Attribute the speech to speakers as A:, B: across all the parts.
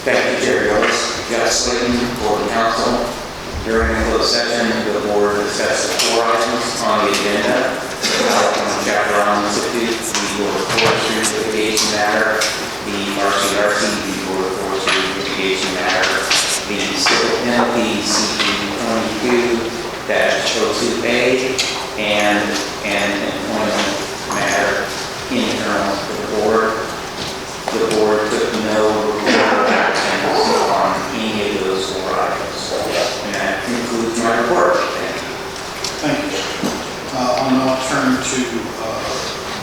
A: Thank you, Chair Gillis. Jeff Slayton for the council. During the closed session, the board discussed 4 items on the agenda. Chapter 160, the Board of Forestry litigation matter, the RCRC, the Board of Forestry litigation matter, the civil penalty CE22-02A, and an employment matter internal to the board. The board took no actions on any of those 4 items. And that concludes my report.
B: Thank you. I'll now turn to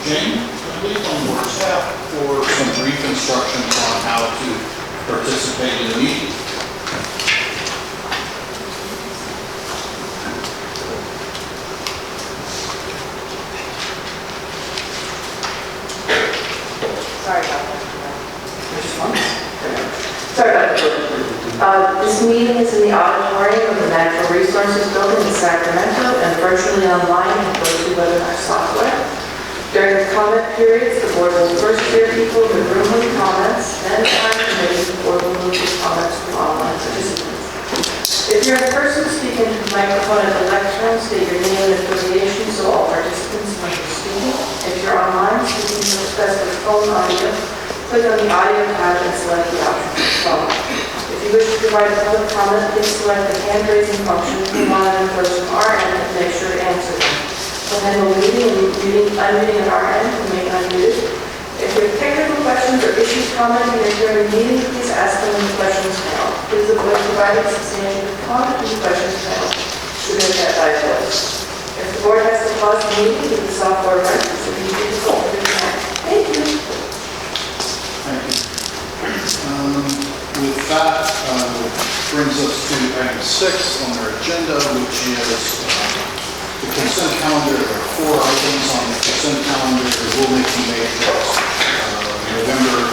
B: Jane, I believe, on board staff for some brief instructions on how to participate in the meeting.
C: Sorry about that. Sorry about that. This meeting is in the auditorium of the Natural Resources Building in Sacramento and virtually online in GoToWebinar software. During the comment periods, the board will first hear people in the room with comments, then time permitting, the board will move to comments from online participants. If you're in person, speak into the microphone at the lectern, state your name and affiliation so all participants know you're speaking. If you're online, speaking to request for phone audio, click on the audio tab and select the option for phone. If you wish to provide a public comment, please select the hand-raising function to monitor those from our end and make sure to answer them. We'll handle unmuting at our end and make unmuted. If you have technical questions or issues commenting during the meeting, please ask them in the questions panel. Please avoid providing substantial comment in the questions panel. Submit that by voice. If the board has to pause the meeting due to software errors, it will be difficult to do that. Thank you.
B: Thank you. With that, brings us to item 6 on our agenda, which is the consent calendar. There are 4 items on the consent calendar. The rulemaking matrix, November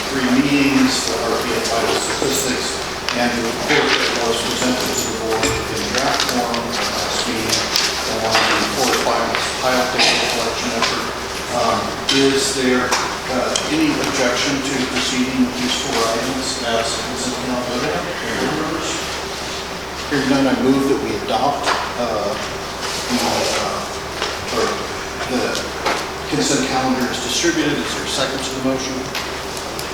B: 2023 meetings, the RPF vital statistics, and the report that was presented to the board in draft form last meeting on the Board of Finance pilot data collection effort. Is there any objection to proceeding with these 4 items as consent calendar? Hearing none, I move that we adopt the consent calendar is distributed. Is there a second to the motion?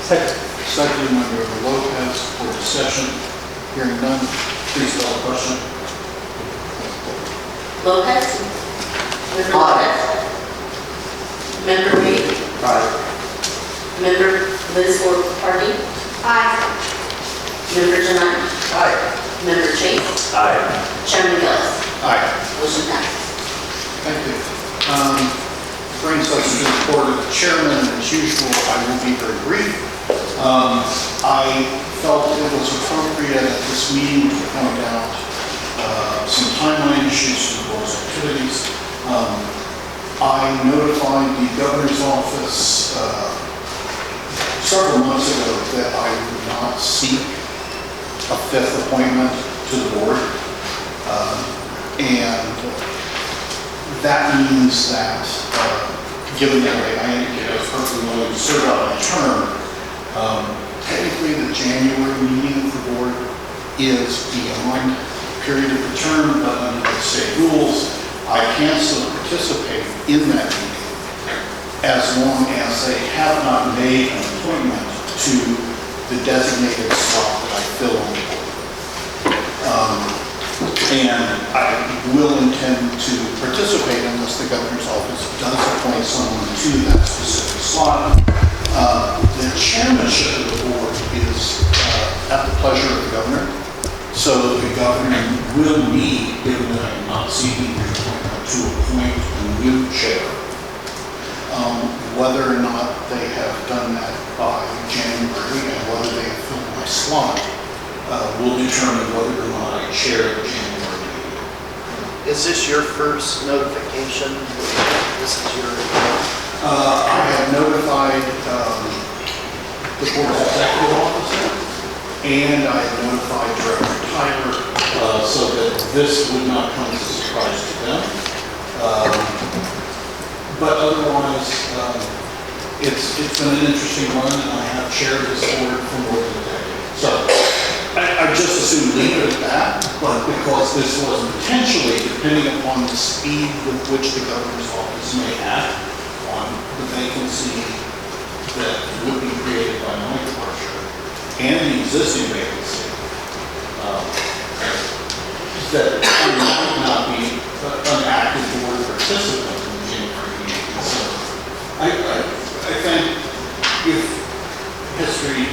D: Second.
B: Second, Member Lopez, for discussion. Hearing none, please call the question.
E: Lopez? Member Lopez? Member Reed?
D: Aye.
E: Member Liz Party? Aye. Member Janine?
D: Aye.
E: Member Chase?
D: Aye.
E: Chairman Gillis?
B: Aye.
E: Motion passes.
B: Thank you. Brings us to the report of the chairman. As usual, I will be very brief. I felt it was appropriate at this meeting to point out some timeline issues in those activities. I notified the governor's office several months ago that I would not seek a 5th appointment to the board. And that means that, given that I indicated I was perfectly willing to serve out my term, technically the January meeting of the board is beyond the period of the term, but under the state rules, I can still participate in that meeting as long as they have not made an appointment to the designated slot that I fill on the board. And I will intend to participate unless the governor's office does appoint someone to that specific slot. The chairmanship of the board is at the pleasure of the governor. So the governor will need, given that I'm not seeking reappointment, to appoint a new chair. Whether or not they have done that by January and whether they have filled my slot will determine whether or not I chair the January meeting.
D: Is this your first notification? This is your...
B: I have notified the board's executive officer, and I have notified Director Tyler so that this would not come as a surprise to them. But otherwise, it's been an interesting run, and I have chaired this board for more than a decade. So I just assume leave it at that, but because this was potentially, depending upon the speed with which the governor's office may act on the vacancy that would be created by my departure and the existing vacancy, that I might not be an active board participant in the January meeting. So I think if history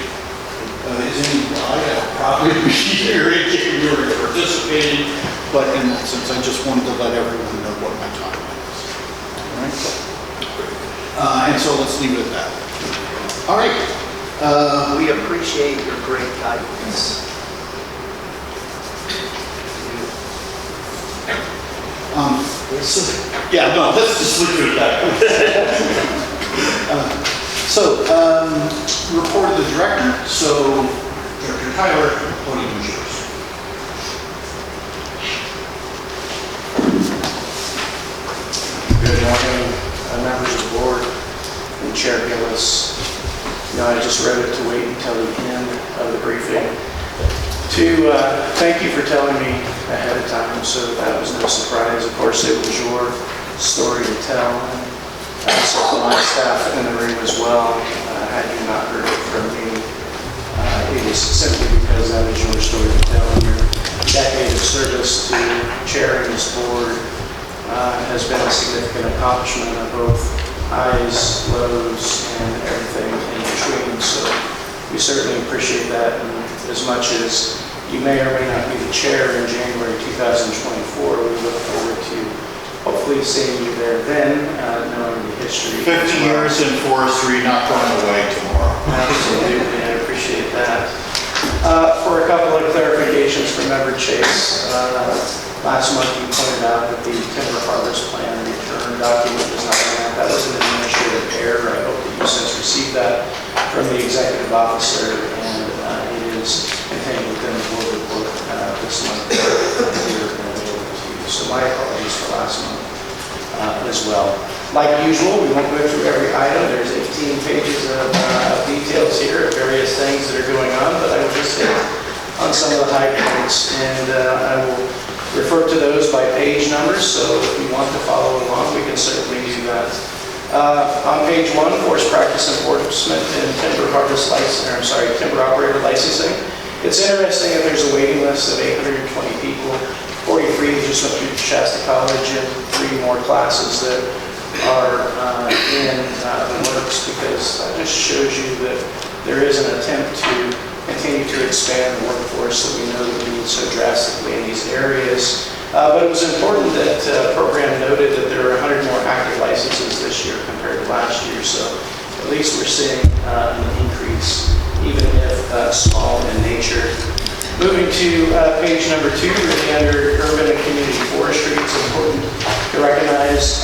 B: is any guide, I'll probably be here in January participating, but in that sense, I just wanted to let everyone know what my timeline is. All right? And so let's leave it at that. All right.
D: We appreciate your great guidance.
B: Yeah, no, let's just leave it at that. Report of the director. So, Director Tyler, podium is yours.
F: Good morning, members of the board and Chair Gillis. I just read it to wait until the end of the briefing to thank you for telling me ahead of time, so that was no surprise. Of course, it was your story to tell, and so for my staff in the room as well, had you not heard it from me, it was simply because that is your story to tell. Your decade of service to chairing this board has been a significant accomplishment of both highs, lows, and everything in between. So we certainly appreciate that. And as much as you may or may not be the chair in January 2024, we look forward to hopefully seeing you there then, knowing the history.
B: 50 years in forestry, not going away tomorrow.
F: Absolutely, I appreciate that. For a couple of clarifications from Member Chase, last month you pointed out that the timber harvest plan return document was not in that. That was an administrative error. I hope that you since received that from the executive officer, and it is contained within the board report this month. So my apologies for last month as well. Like usual, we won't go through every item. There's 18 pages of details here of various things that are going on, but I will just hit on some of the high points, and I will refer to those by page numbers, so if you want to follow along, we can certainly do that. On page 1, forest practice enforcement and timber harvest timber operator licensing. It's interesting that there's a waiting list of 820 people, 43 just went through Shasta College, and 3 more classes that are in the works, because that just shows you that there is an attempt to continue to expand the workforce that we know that we need so drastically in these areas. But it was important that the program noted that there are 100 more active licenses this year compared to last year, so at least we're seeing an increase, even if small in nature. Moving to page number 2, really under urban and community forestry, it's important to recognize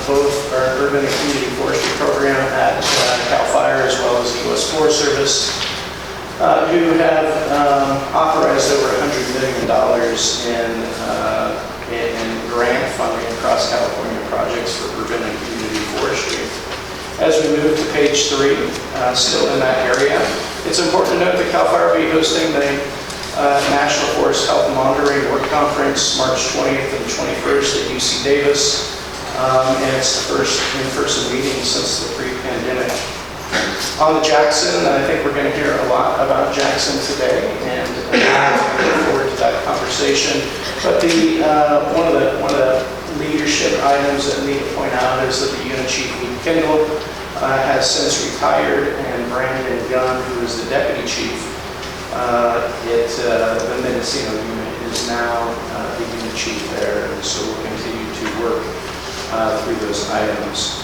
F: both our urban and community forestry program at CalFire as well as the U.S. Forest Service, who have authorized over $100 million in grant funding across California projects for urban and community forestry. As we move to page 3, still in that area, it's important to note that CalFire will be hosting the National Forest Health Monitoring Work Conference March 20th and 21st at UC Davis, and it's the first in-person meeting since the pre-pandemic. On the Jackson, I think we're going to hear a lot about Jackson today, and I look forward to that conversation. But one of the leadership items that I need to point out is that the unit chief, Lee Kendall, has since retired, and Brandon Gunn, who is the deputy chief the Mendocino unit, is now the unit chief there, and so we'll continue to work through those items.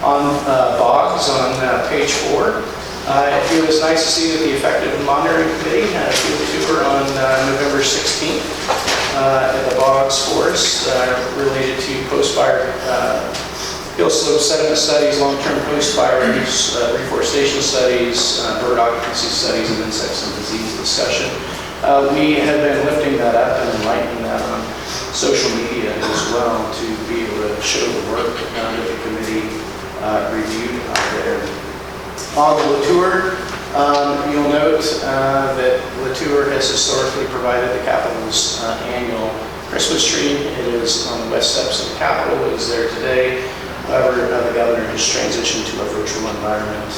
F: On bogs, on page 4, it was nice to see that the Effective Monitoring Committee had a field tour on November 16th at the Bogs Forest related to post-fire hill slope sediment studies, long-term post-fire use, reforestation studies, bird occupancy studies, and insects and disease discussion. We have been lifting that up and enlightening that on social media as well to be able to show the work that the committee reviewed out there. On the tour, You'll note that Latour has historically provided the Capitol's annual Christmas tree. It is on the west steps of the Capitol. It is there today. However, the governor has transitioned to a virtual environment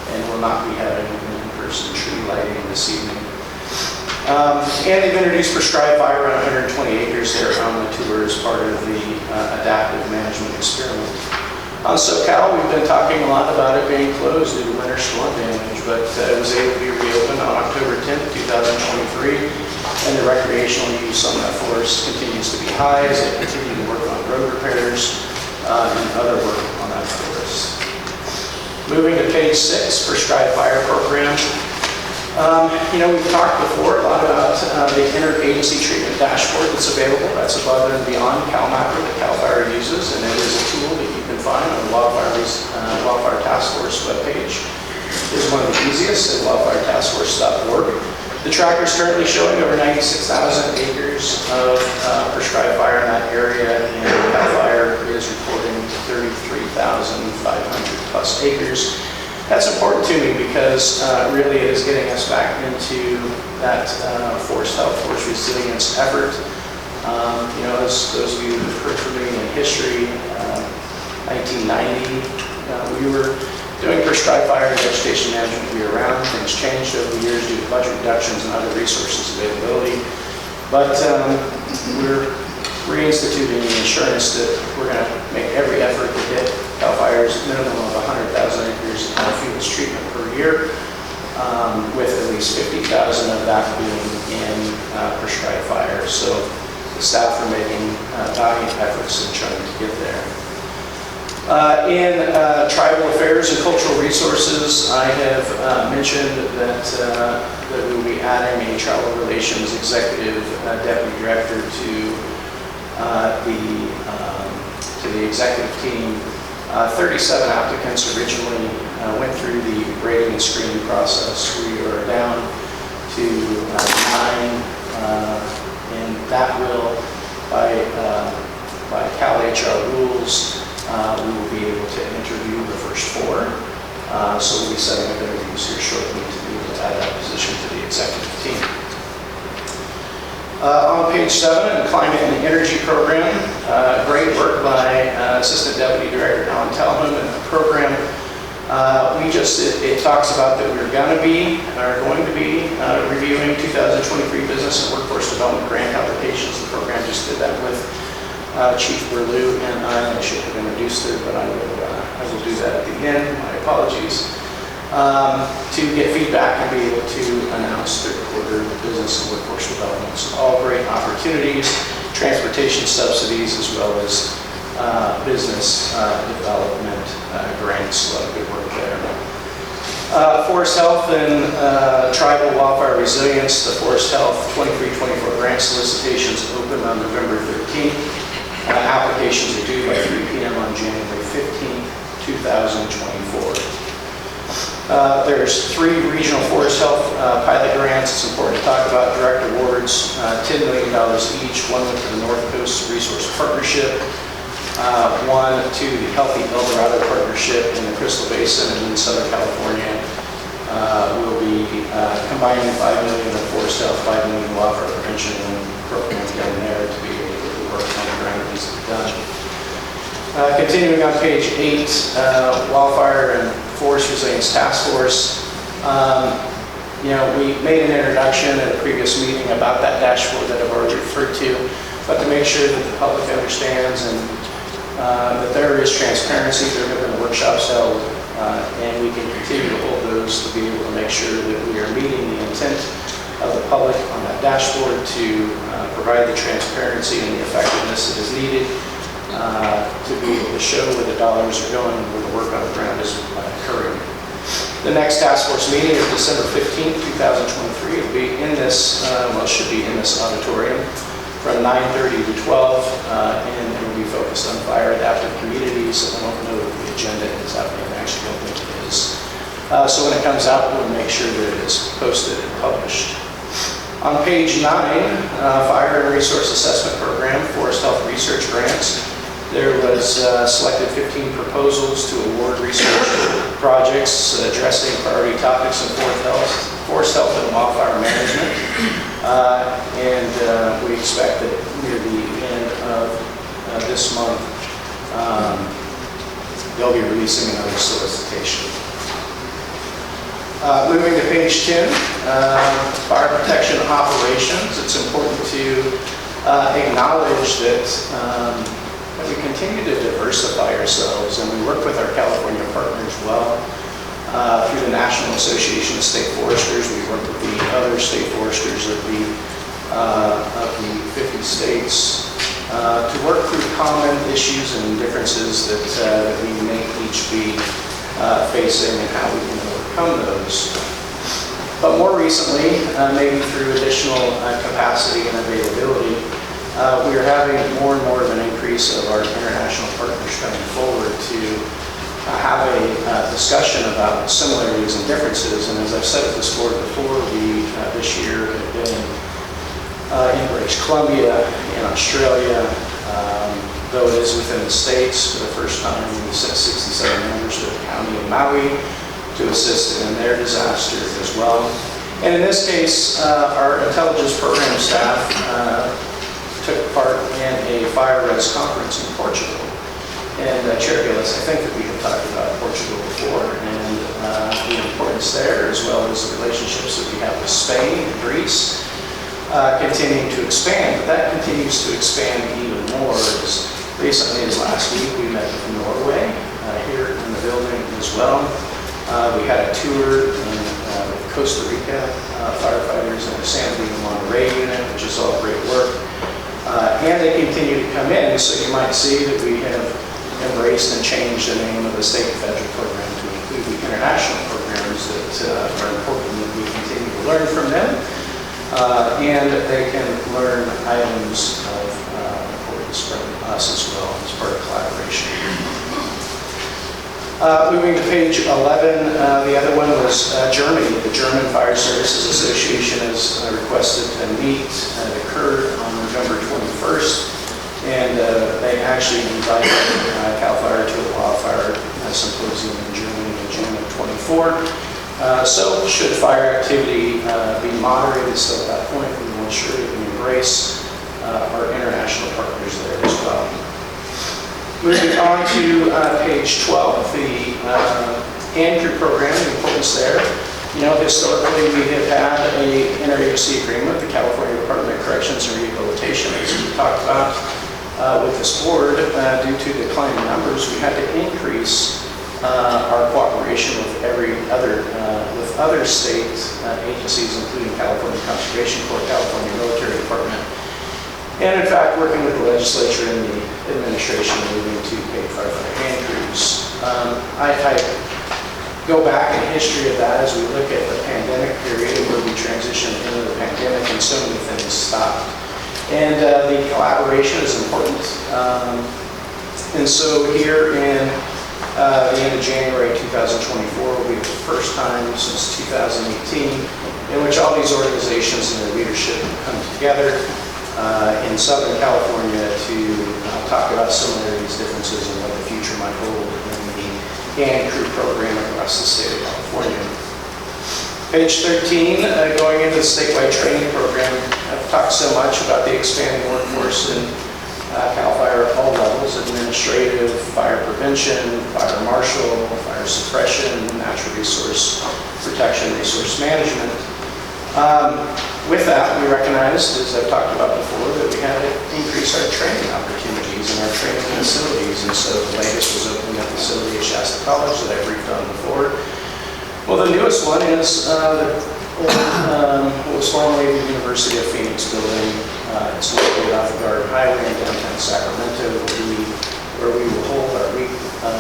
F: and will not be having an in-person tree lighting this evening. And they've introduced prescribed fire on 120 acres there on Latour as part of the adaptive management experiment. On SoCal, we've been talking a lot about it being closed due to winter storm damage, but it was able to be reopened on October 10th, 2023, and the recreational use on that forest continues to be high as they continue to work on road repairs and other work on that forest. Moving to page 6, prescribed fire program. We've talked before a lot about the interagency treatment dashboard that's available. That's above and beyond CalMapper that CalFire uses, and it is a tool that you can find on the Wildfire Task Force webpage. It is one of the easiest at wildfiretaskforce.org. The tracker is currently showing over 96,000 acres of prescribed fire in that area, and CalFire is reporting 33,500 plus acres. That's important to me because really it is getting us back into that forest health, forest resilience effort. As those of you who have heard from me in history, 1990, we were doing prescribed fire and vegetation management year-round. Things changed over the years due to budget reductions and other resources availability. But we're reinstituting the assurance that we're going to make every effort to hit CalFire's minimum of 100,000 acres of fuels treatment per year, with at least 50,000 of that being in prescribed fire. So the staff are making valiant efforts in trying to get there. In tribal affairs and cultural resources, I have mentioned that we will be adding a tribal relations executive deputy director to the executive team. 37 applicants originally went through the grading and screening process. We are down to 9, and that will, by CalHR rules, we will be able to interview the first 4. So we'll be setting up interviews here shortly to be able to add that position to the executive team. On page 7, the Climate and Energy Program, great work by Assistant Deputy Director Alan Telman and the program. It talks about that we're going to be reviewing 2023 business and workforce development grant applications. The program just did that with Chief Berlew and I should have introduced her, but I will do that at the end. My apologies. To get feedback and be able to announce third quarter business and workforce development. So all great opportunities, transportation subsidies, as well as business development grants. A lot of good work there. Forest Health and Tribal Wildfire Resilience. The Forest Health 23-24 grant solicitations open on November 13th. Applications are due by 3 p.m. on January 15th, 2024. There's 3 regional forest health pilot grants. It's important to talk about direct awards, $10 million each. One went to the North Coast Resource Partnership, one to the Healthy El Dorado Partnership in the Crystal Basin, and in Southern California. We'll be combining $5 million of forest health, $5 million wildfire prevention programs down there to be able to work on the ground that needs to be done. Continuing on page 8, Wildfire and Forest Resilience Task Force. We made an introduction at a previous meeting about that dashboard that I've already referred to, but to make sure that the public understands and that there is transparency. There have been workshops held, and we can continue to hold those to be able to make sure that we are meeting the intent of the public on that dashboard to provide the transparency and the effectiveness that is needed to be able to show where the dollars are going and where the work on the ground is occurring. The next task force meeting is December 15th, 2023. It'll be in this, should be in this auditorium from 9:30 to 12, and it will be focused on fire adaptive communities. I don't know if the agenda is out there. I actually don't think it is. So when it comes out, we'll make sure that it is posted and published. On page 9, Fire and Resource Assessment Program, Forest Health Research Grants. There was selected 15 proposals to award research projects addressing priority topics in forest health and wildfire management. And we expect that near the end of this month, they'll be releasing another solicitation. Moving to page 10, fire protection operations. It's important to acknowledge that we continue to diversify ourselves, and we work with our California partners well. Through the National Association of State Foresters, we work with the other state foresters of the 50 states to work through common issues and differences that we may each be facing and how we can overcome those. But more recently, maybe through additional capacity and availability, we are having more and more of an increase of our international partners coming forward to have a discussion about similarities and differences. And as I've said at this board before, we this year have been in British Columbia, in Australia, though it is within the states. For the first time, we sent 67 members to the county of Maui to assist in their disaster as well. And in this case, our intelligence program staff took part in a fire res conference in Portugal. And Chair Gillis, I think that we have talked about Portugal before and the importance there, as well as the relationships that we have with Spain and Greece, continuing to expand. But that continues to expand even more. As recently as last week, we met with Norway here in the building as well. We had a tour in Costa Rica, firefighters in our San Diego Monterey unit, which is all great work. And they continue to come in, so you might see that we have embraced and changed the name of the state and federal program to include the international programs that are important that we continue to learn from them, and that they can learn items of importance from us as well as part of collaboration. Moving to page 11, the other one was Germany. The German Fire Services Association has requested a meet that occurred on November 21st. And they actually invited CalFire to a wildfire symposium in Germany in June of 24. So should fire activity be moderated still at that point, we will ensure that we embrace our international partners there as well. Moving on to page 12, the hand crew program, the importance there. You know, historically we have had an interagency agreement with the California Department of Corrections and Rehabilitation, as we talked about. With this board, due to declining numbers, we had to increase our cooperation with other state agencies, including California Conservation Corps, California Military Department, and in fact, working with the legislature and the administration moving to paid firefighter hand crews. I go back in history of that as we look at the pandemic period where we transitioned into the pandemic and so many things stopped. And the collaboration is important. And so here in the end of January 2024 will be the first time since 2018 in which all these organizations and their leadership come together in Southern California to talk about similarities, differences, and what the future might hold in the hand crew program across the state of California. Page 13, going into the statewide training program, I've talked so much about the expanding workforce in CalFire at all levels: administrative, fire prevention, fire marshal, fire suppression, natural resource protection, resource management. With that, we recognized, as I've talked about before, that we had to increase our training opportunities and our training facilities. And so the latest was opening a facility at Shasta College that I briefed on before. Well, the newest one is what was formerly the University of Phoenix building. It's located off the Garden Highway in downtown Sacramento, where we will hold our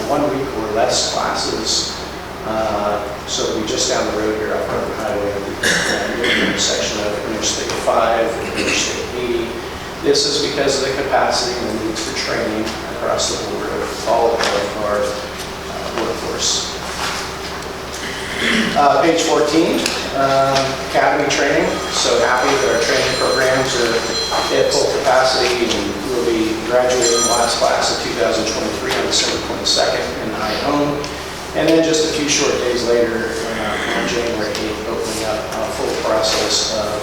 F: 1 week or less classes. So it'll be just down the road here off Garden Highway, near the intersection of Interstate 5 and Interstate 80. This is because of the capacity and the needs for training across the board of all of our workforce. Page 14, academy training. So happy that our training programs are at full capacity, and we'll be graduating the last class of 2023 on December 22nd in Ione. And then just a few short days later, on January 8th, opening up a full process of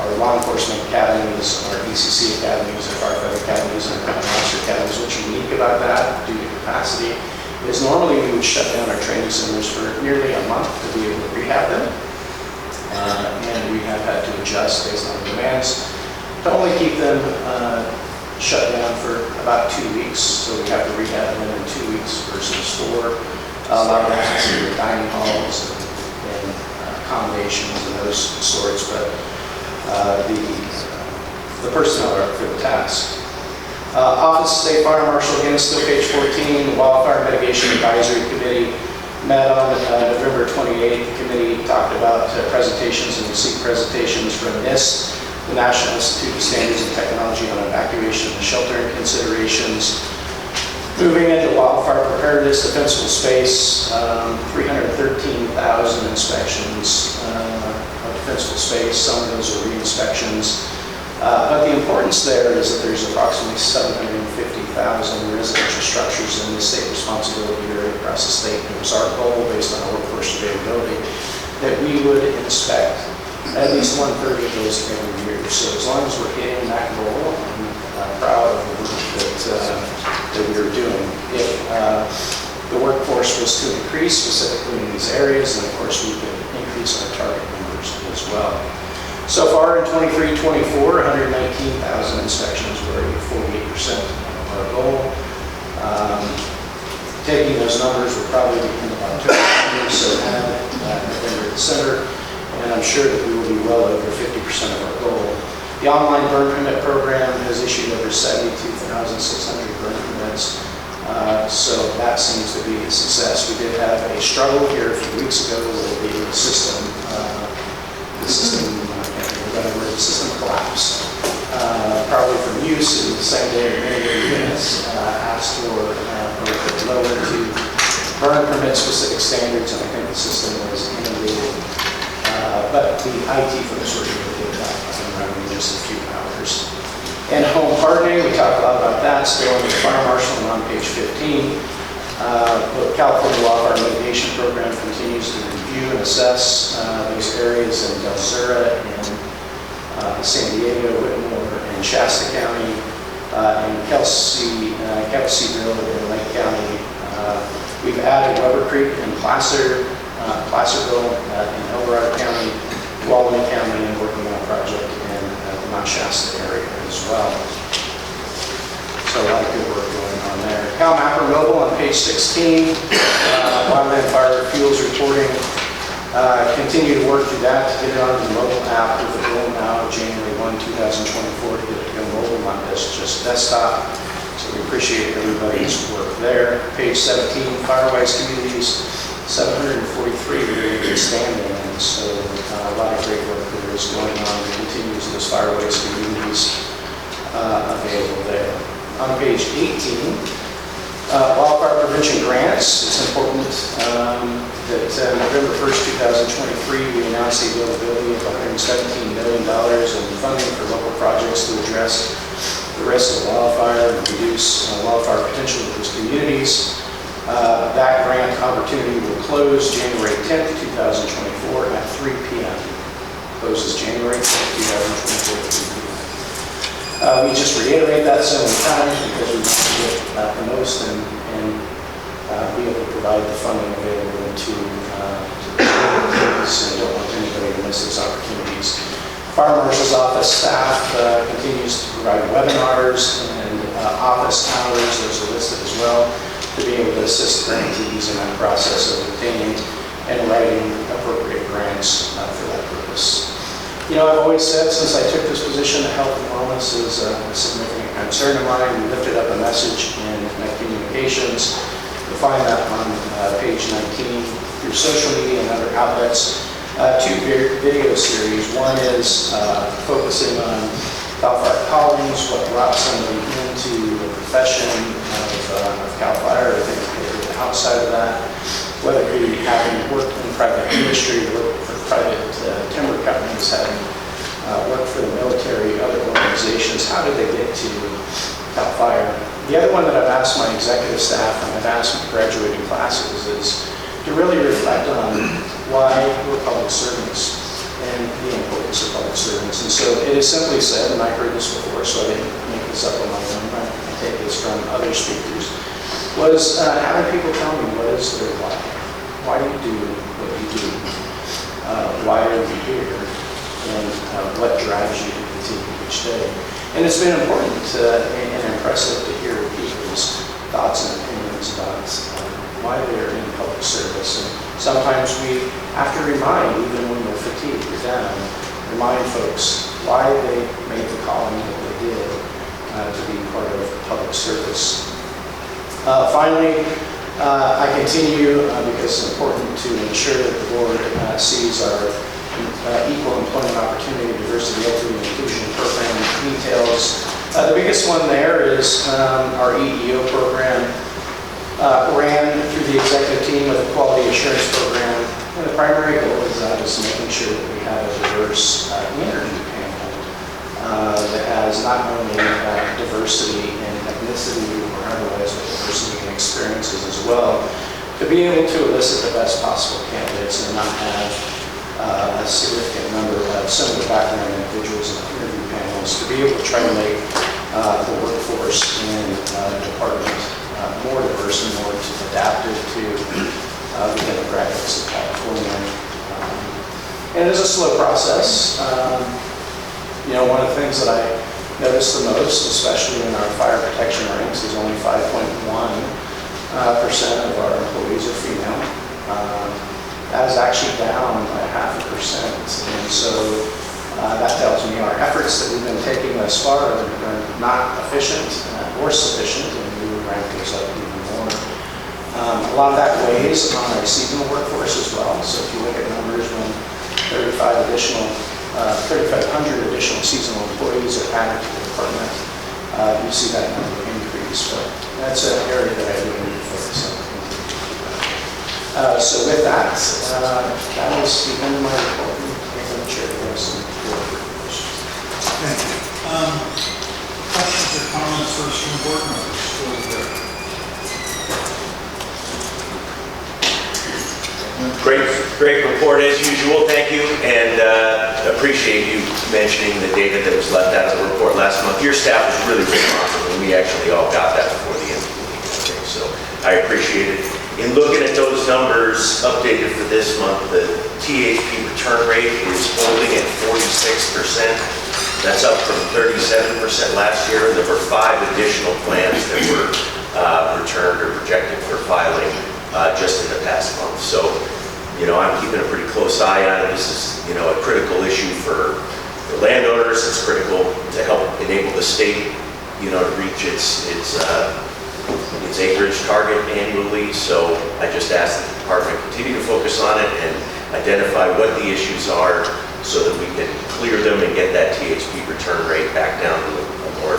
F: our law enforcement academies, our ECC academies, our firefighter academies, and our officer academies. What's unique about that, due to capacity, is normally we would shut down our training centers for nearly a month to be able to rehab them. And we have had to adjust based on demands to only keep them shut down for about 2 weeks. So we have to rehab them in 2 weeks versus 4. A lot of access to dining halls and accommodations and those sorts, but the personnel are up for the task. Office of State Fire Marshal, again, still page 14. The Wildfire Mitigation Advisory Committee met on November 28th. The committee talked about presentations and received presentations from NIST, the National Institute of Standards and Technology on Evacuation and Sheltering Considerations. Moving into wildfire preparedness, defensible space, 313,000 inspections of defensible space. Some of those are re-inspections. But the importance there is that there's approximately 750,000 residential structures in the state responsibility area across the state. And it was our goal, based on our workforce availability, that we would inspect at least 1/3 of those every year. So as long as we're hitting that goal, I'm proud of the work that we are doing. If the workforce was to increase specifically in these areas, then of course we could increase our target numbers as well. So far in 23-24, 119,000 inspections were 48% of our goal. Taking those numbers, we're probably in about 2 years, so November, December, and I'm sure that we will be well over 50% of our goal. The online burn permit program has issued over 72,600 burn permits, so that seems to be a success. We did have a struggle here a few weeks ago with the system collapsed. Probably from use in the same day or many of the units asked for lower to burn permit specific standards, and I think the system was inundated. But the IT folks were able to get that running in just a few hours. And home hardening, we talked a lot about that, still in the fire marshal and on page 15. The California Wildfire Mitigation Program continues to review and assess those areas in Del Sur and San Diego, Whitmore, and Shasta County, and Kelseyville in Lake County. We've added Weber Creek and Placerville in El Dorado County, Walden County, and working on a project in the Mount Shasta area as well. So a lot of good work going on there. CalMapper Mobile on page 16, wildland fire fuels reporting. Continue to work through that to get it onto the mobile app with the goal now of January 1, 2024 to get it to go mobile, not just desktop. So we appreciate everybody's work there. Page 17, Firewise communities, 743 really good standing, and so a lot of great work that is going on that continues those Firewise communities available there. On page 18, wildfire prevention grants. It's important that November 1st, 2023, we announced the availability of $117 million in funding for local projects to address the risk of wildfire and reduce wildfire potential in those communities. That grant opportunity will close January 10th, 2024 at 3 p.m. Closes January 10th, 2024 at 3 p.m. We just reiterate that so many times because we want to get the most and be able to provide the funding available to the communities, and don't want anybody to miss those opportunities. Fire Marshal's office staff continues to provide webinars and office hours, those are listed as well, to be able to assist grantees in that process of obtaining and writing appropriate grants for that purpose. You know, I've always said since I took this position that health and wellness is a significant concern of mine. We lifted up a message in my communications. You'll find that on page 19 through social media and other outlets. 2 video series. One is focusing on CalFire callings, what brought somebody into the profession of CalFire, or things that are outside of that, whether it be having worked in private industry or worked for private timber companies having worked for the military, other organizations, how did they get to CalFire? The other one that I've asked my executive staff and I've asked my graduating classes is to really reflect on why we're public servants and the importance of public servants. And so it is simply said, and I've heard this before, so I didn't make this up on my own, I take this from other speakers, was having people tell me what is their why. Why do you do what you do? Why are you here? And what drives you to continue each day? And it's been important and impressive to hear people's thoughts and opinions about why they're in public service. And sometimes we have to remind, even when we're fatigued or down, remind folks why they made the calling that they did to be part of public service. Finally, I continue because it's important to ensure that the board sees our equal employment opportunity, diversity, equity, and inclusion program details. The biggest one there is our EEO program. Ran through the executive team with a quality assurance program. And the primary goal is making sure that we have a diverse interview panel that has not only diversity in ethnicity or otherwise, but diversity in experiences as well, to be able to elicit the best possible candidates and not have a significant number of similar background individuals in the interview panels, to be able to try to make the workforce in the department more diverse and more adaptive to the demographics of California. And it is a slow process. One of the things that I noticed the most, especially in our fire protection ranks, is only 5.1% of our employees are female. That is actually down by 0.5%. And so that tells me our efforts that we've been taking thus far are not efficient or sufficient, and we would rank those up even more. A lot of that weighs on our seasonal workforce as well. So if you look at numbers when 3,500 additional seasonal employees are added to the department, you see that number increase. But that's an area that I really need to focus on. So with that, that was the end of my report. I'm sure there was some questions.
B: Thank you. Questions or comments first from board members?
G: Great report as usual, thank you, and appreciate you mentioning the data that was left out of the report last month. Your staff was really responsive, and we actually all got that before the end of the meeting, so I appreciate it. In looking at those numbers updated for this month, the THP return rate is holding at 46%. That's up from 37% last year, and there were 5 additional plans that were returned or projected for filing just in the past month. So, I'm keeping a pretty close eye on it. This is, a critical issue for landowners. It's critical to help enable the state, to reach its acreage target annually. So I just ask that the department continue to focus on it and identify what the issues are so that we can clear them and get that THP return rate back down to a more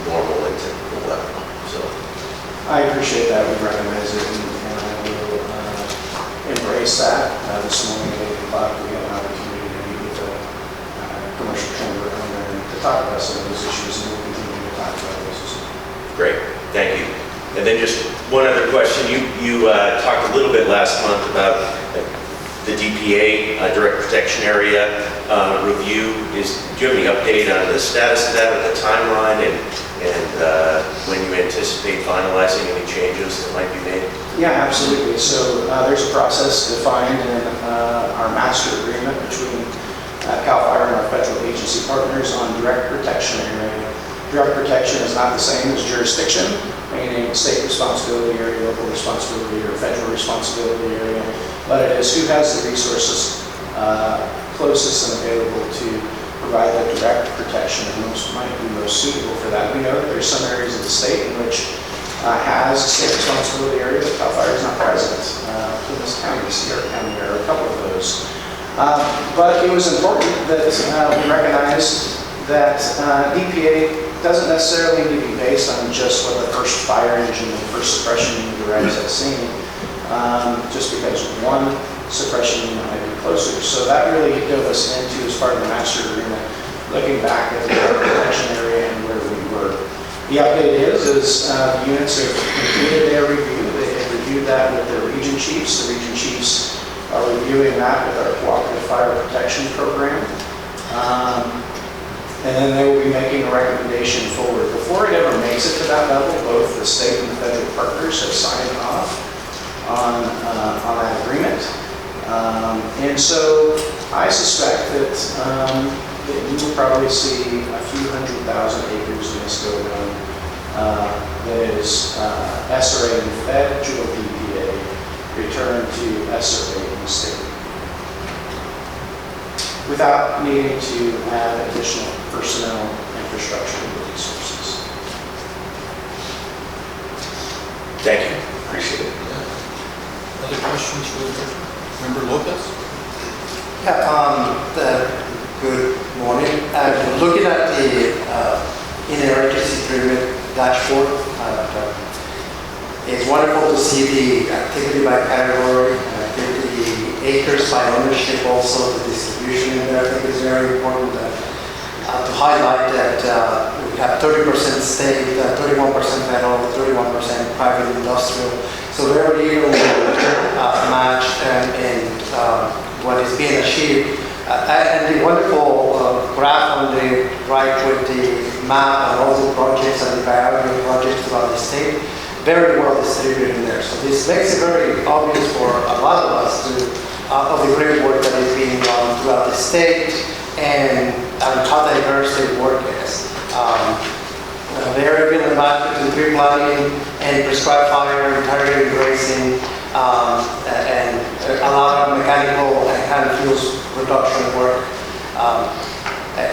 G: normal and typical level. So
F: I appreciate that. We recognize it, and I will embrace that. This morning at 8 o'clock, we had an opportunity to meet with the commercial chamber owner to talk about some of those issues, and we'll continue to talk about those as well.
G: great, thank you. And then just one other question. You talked a little bit last month about the DPA direct protection area review. Do you have any update on the status of that, or the timeline, and when you anticipate finalizing any changes that might be made?
F: Yeah, absolutely. So there's a process defined in our master agreement between CalFire and our federal agency partners on direct protection area. Direct protection is not the same as jurisdiction, meaning state responsibility area, local responsibility, or federal responsibility area, but it is who has the resources closest and available to provide the direct protection and might be most suitable for that. We know that there's some areas of the state in which has a state responsibility area, but CalFire is not present. Plymouth County, Sierra County, there are a couple of those. But it was important that we recognize that DPA doesn't necessarily need to be based on just what the first fire engine and first suppression unit arrives at scene. Just because one suppression unit might be closer. So that really dove us into, as part of the master agreement, looking back at the protection area and where we were. The update is the units have completed their review. They have reviewed that with their region chiefs. The region chiefs are reviewing that with our cooperative fire protection program. And then they will be making a recommendation forward. Before it ever makes it to that level, both the state and the federal partners have signed off on that agreement. And so I suspect that we will probably see a few 100,000 acres in this go-down that is SRA and federal PPA return to SRA in the state, without needing to add additional personnel, infrastructure, and resources.
G: Thank you, appreciate it.
B: Other questions for Member Lopez?
H: Yeah, good morning. Looking at the in-emergency pyramid dashboard, it's wonderful to see the activity by category, activity acres by ownership, also the distribution in there. I think is very important to highlight that we have 30% state, 31% federal, 31% private industrial. So very little match in what is being achieved. And the wonderful graph on the right with the map and all the projects and the priority projects throughout the state, very well distributed in there. So this makes it very obvious for a lot of us of the great work that is being done throughout the state and how diverse the work is. Very good back to tree planting and prescribed fire and targeted grazing and a lot of mechanical and hand fuels reduction work.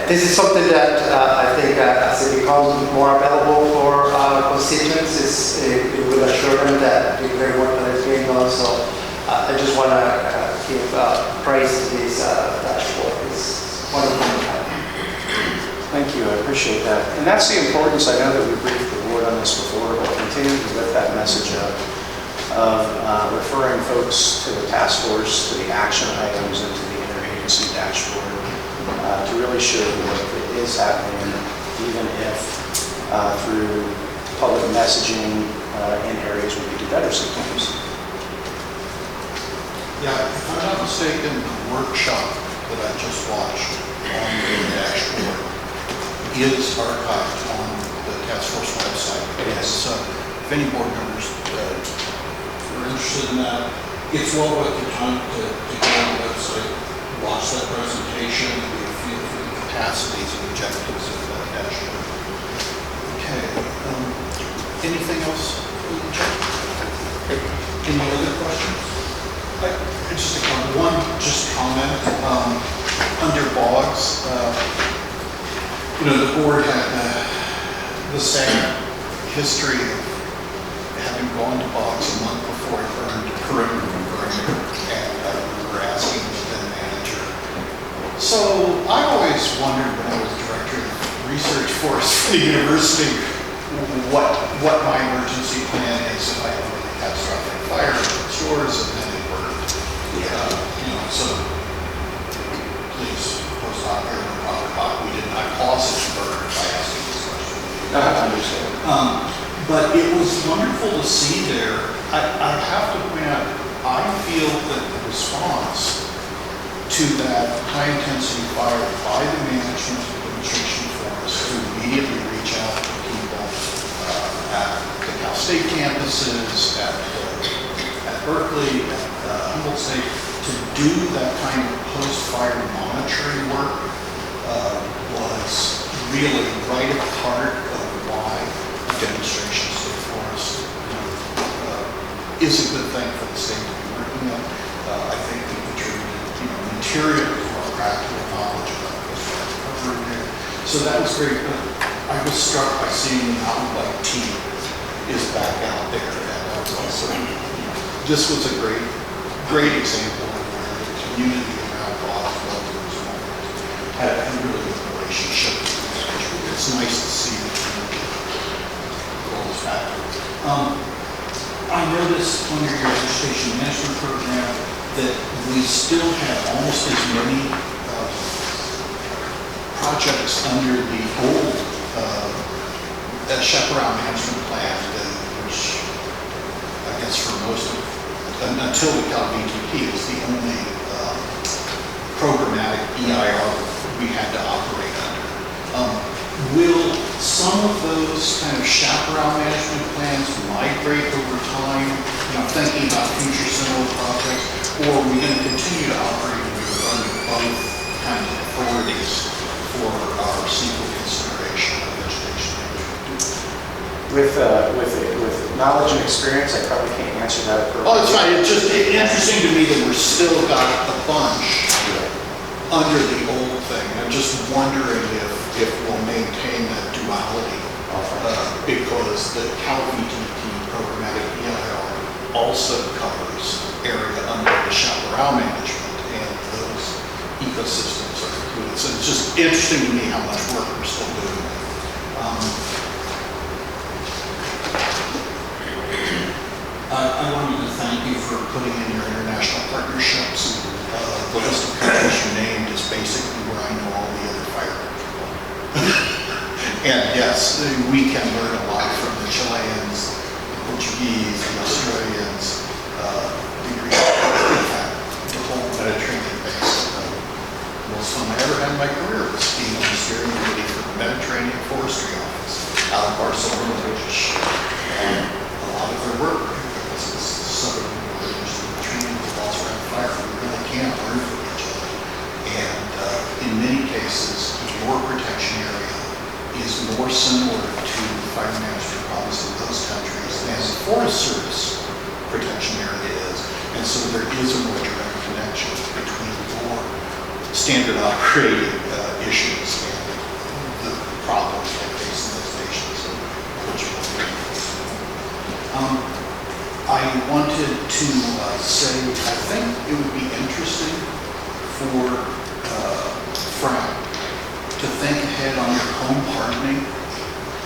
H: This is something that I think as it becomes more available for constituents, it will assure them that the great work that is being done. So I just want to give praise to this dashboard. It's wonderful.
F: Thank you, I appreciate that. And that's the importance, I know that we briefed the board on this before, but continue to lift that message up of referring folks to the task force, to the action items, and to the interagency dashboard to really show the work that is happening, even if through public messaging in areas where we do better sometimes.
B: Yeah, if I'm not mistaken, the workshop that I just watched on the dashboard is archived on the task force website.
F: Yes.
B: If any board members are interested in that, it's well worth your time to go on the website, watch that presentation, and get a feel for the capacities and objectives of that dashboard. Okay. Anything else? Any other questions? Just one comment. Under bogs, the board had the sad history of having gone to bogs a month before it burned, perimeter burning, and I remember asking the then manager. So I always wondered when I was director of research for the university what my emergency plan is if I have a catastrophic fire in stores and then it burned. So please post on here and talk about we did not cause it to burn by asking this question.
F: I understand.
B: But it was wonderful to see there. I have to point out, I feel that the response to that high-intensity fire by the management of demonstration forest to immediately reach out to people at the Cal State campuses, at Berkeley, at Humboldt State, to do that kind of post-fire monitoring work was really right at the heart of why demonstrations to the forest is a good thing for the state to be working on. I think they contributed material or practical knowledge about this recovery there. So that was very good. I was struck by seeing the mountain bike team is back out there, and that was also, this was a great example of where the community around Boswell had a really good relationship. It's nice to see the community goes back. I noticed under your vegetation management program that we still have almost as many projects under the old chaparral management plan, which I guess for most of, until we got VTP, is the only programmatic EIR we had to operate under. Will some of those kind of chaparral management plans migrate over time, thinking about future similar projects, or are we going to continue to operate under both kinds of authorities for our CEQA consideration of vegetation management?
F: With knowledge and experience, I probably can't answer that appropriately.
B: Oh, it's fine. It's just interesting to me that we're still got a bunch under the old thing. I'm just wondering if we'll maintain that duality, because the CalVTP programmatic EIR also covers area under the chaparral management, and those ecosystems are included. So it's just interesting to me how much work we're still doing. I wanted to thank you for putting in your international partnerships. The list of countries you named is basically where I know all the other fire people. And yes, we can learn a lot from the Chileans, the Portuguese, the Australians, the Greeks, the whole Mediterranean basin. Most fun I ever had in my career was being on the steering committee for the Mediterranean Forestry Office out of Barcelona, which a lot of their work, because it's southern Mediterranean, revolves around fire. We really can learn from each other. And in many cases, your protection area is more similar to fire management problems in those countries than the Forest Service protection area is. And so there is a more direct connection between your standard operating issues and the problems they face in those nations, which will be. I wanted to say, I think it would be interesting for FRAP to think ahead on your home hardening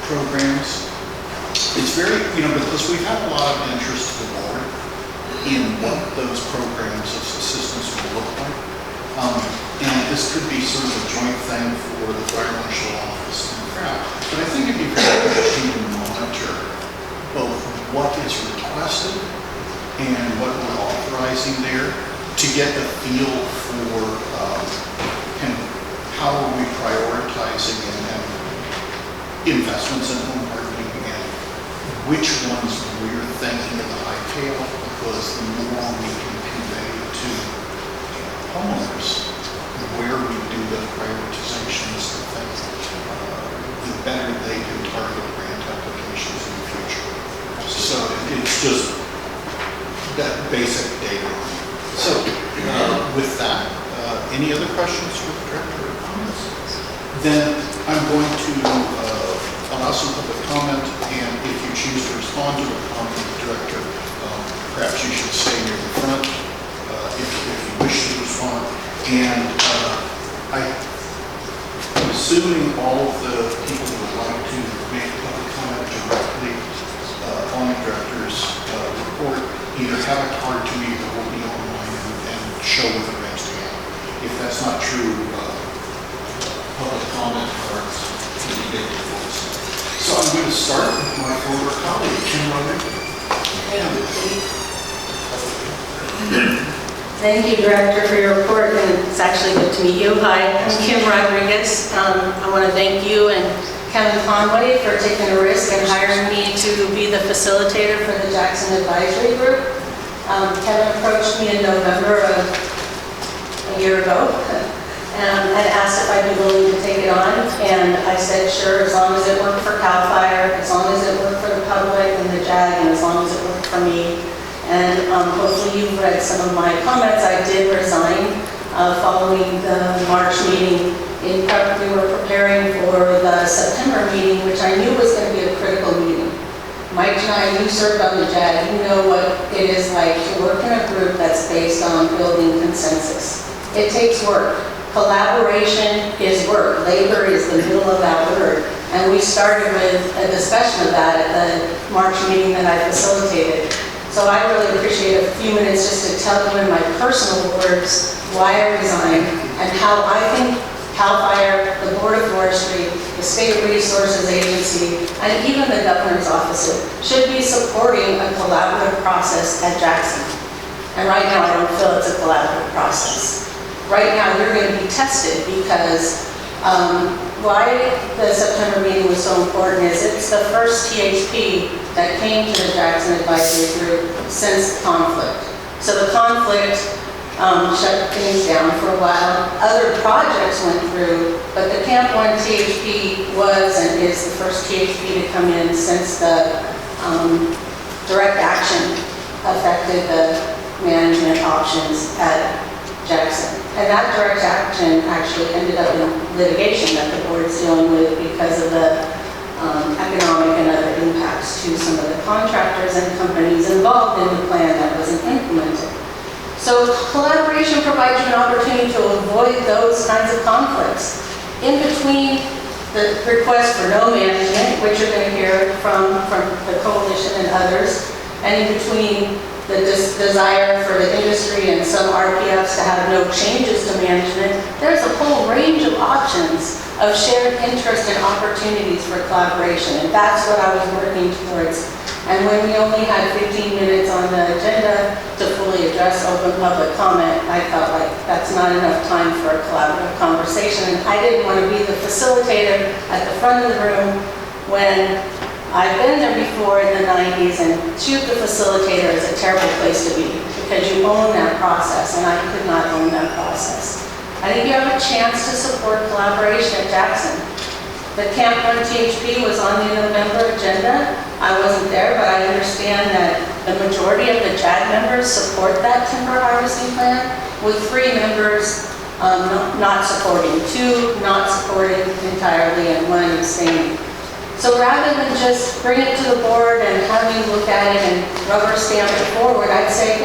B: programs. It's very, because we've had a lot of interest to the board in what those programs of assistance will look like. And this could be sort of a joint thing for the Fire Marshal Office and FRAP. But I think it'd be very interesting to monitor both what is requested and what we're authorizing there to get the feel for kind of how are we prioritizing and investments in home hardening and which ones we're thinking of the high tail, because the more we can convey to homeowners where we do the prioritizations and things, the better they can target grant applications in the future. So it's just that basic data. So with that, any other questions for the director or comments? Then I'm going to allow some public comment, and if you choose to respond to a comment of the director, perhaps you should stay near the front if you wish to respond. And I'm assuming all of the people who would like to make public comment directly on the director's report either have a card to me or will be online and show with a raised hand. If that's not true, public comment cards will be given to us. So I'm going to start with my former colleague, Kim Rodriguez.
I: Thank you, Director, for your report, and it's actually good to meet you. Hi, I'm Kim Rodriguez. I want to thank you and Kevin Conway for taking a risk and hiring me to be the facilitator for the Jackson Advisory Group. Kevin approached me in November of a year ago and asked if I'd be willing to take it on, and I said sure, as long as it worked for CalFire, as long as it worked for the public and the JAG, and as long as it worked for me. And hopefully you've read some of my comments. I did resign following the March meeting. We were preparing for the September meeting, which I knew was going to be a critical meeting. Mike and I, you served on the JAG, you know what it is like to work in a group that's based on building consensus. It takes work. Collaboration is work. Labor is the middle of that word. And we started with a discussion of that at the March meeting that I facilitated. So I really appreciate a few minutes just to tell you in my personal words why I resigned and how I think CalFire, the Board of Forestry, the State Resources Agency, and even the Governor's Office should be supporting a collaborative process at Jackson. And right now, I don't feel it's a collaborative process. Right now, you're going to be tested because why the September meeting was so important is it's the first THP that came to the Jackson Advisory Group since the conflict. So the conflict shut things down for a while. Other projects went through, but the Camp 1 THP was and is the first THP to come in since the direct action affected the management options at Jackson. And that direct action actually ended up in litigation that the board's dealing with because of the economic and other impacts to some of the contractors and companies involved in the plan that wasn't implemented. So collaboration provides you an opportunity to avoid those kinds of conflicts. In between the request for no management, which you're going to hear from the coalition and others, and in between the desire for the industry and some RPFs to have no changes to management, there's a whole range of options of shared interest and opportunities for collaboration, and that's what I was working towards. And when we only had 15 minutes on the agenda to fully address open public comment, I felt like that's not enough time for a collaborative conversation, and I didn't want to be the facilitator at the front of the room when I've been there before in the 90s, and shoot the facilitator is a terrible place to be because you own that process, and I could not own that process. I think you have a chance to support collaboration at Jackson. The Camp 1 THP was on the November agenda. I wasn't there, but I understand that the majority of the JAG members support that timber harvesting plan, with 3 members not supporting, 2 not supporting entirely, and 1 abstaining. So rather than just bring it to the board and have you look at it and rubber stamp it forward, I'd say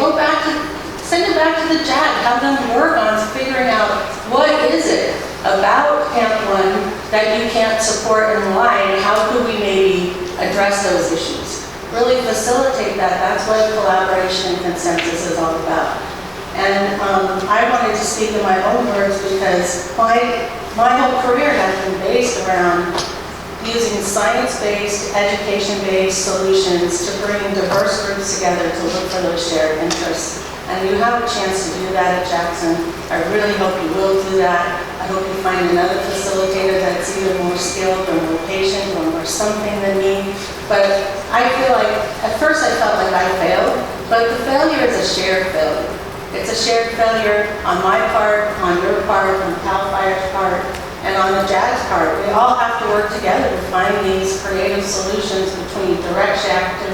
I: send it back to the JAG, have them work on figuring out what is it about Camp 1 that you can't support and why, and how could we maybe address those issues. Really facilitate that. That's what collaboration and consensus is all about. And I wanted to speak in my own words because my whole career has been based around using science-based, education-based solutions to bring diverse groups together to look for those shared interests. And you have a chance to do that at Jackson. I really hope you will do that. I hope you find another facilitator that's either more skilled or more patient or more something than me. But I feel like, at first I felt like I failed, but the failure is a shared failure. It's a shared failure on my part, on your part, on CalFire's part, and on the JAG's part. We all have to work together to find these creative solutions between direct action,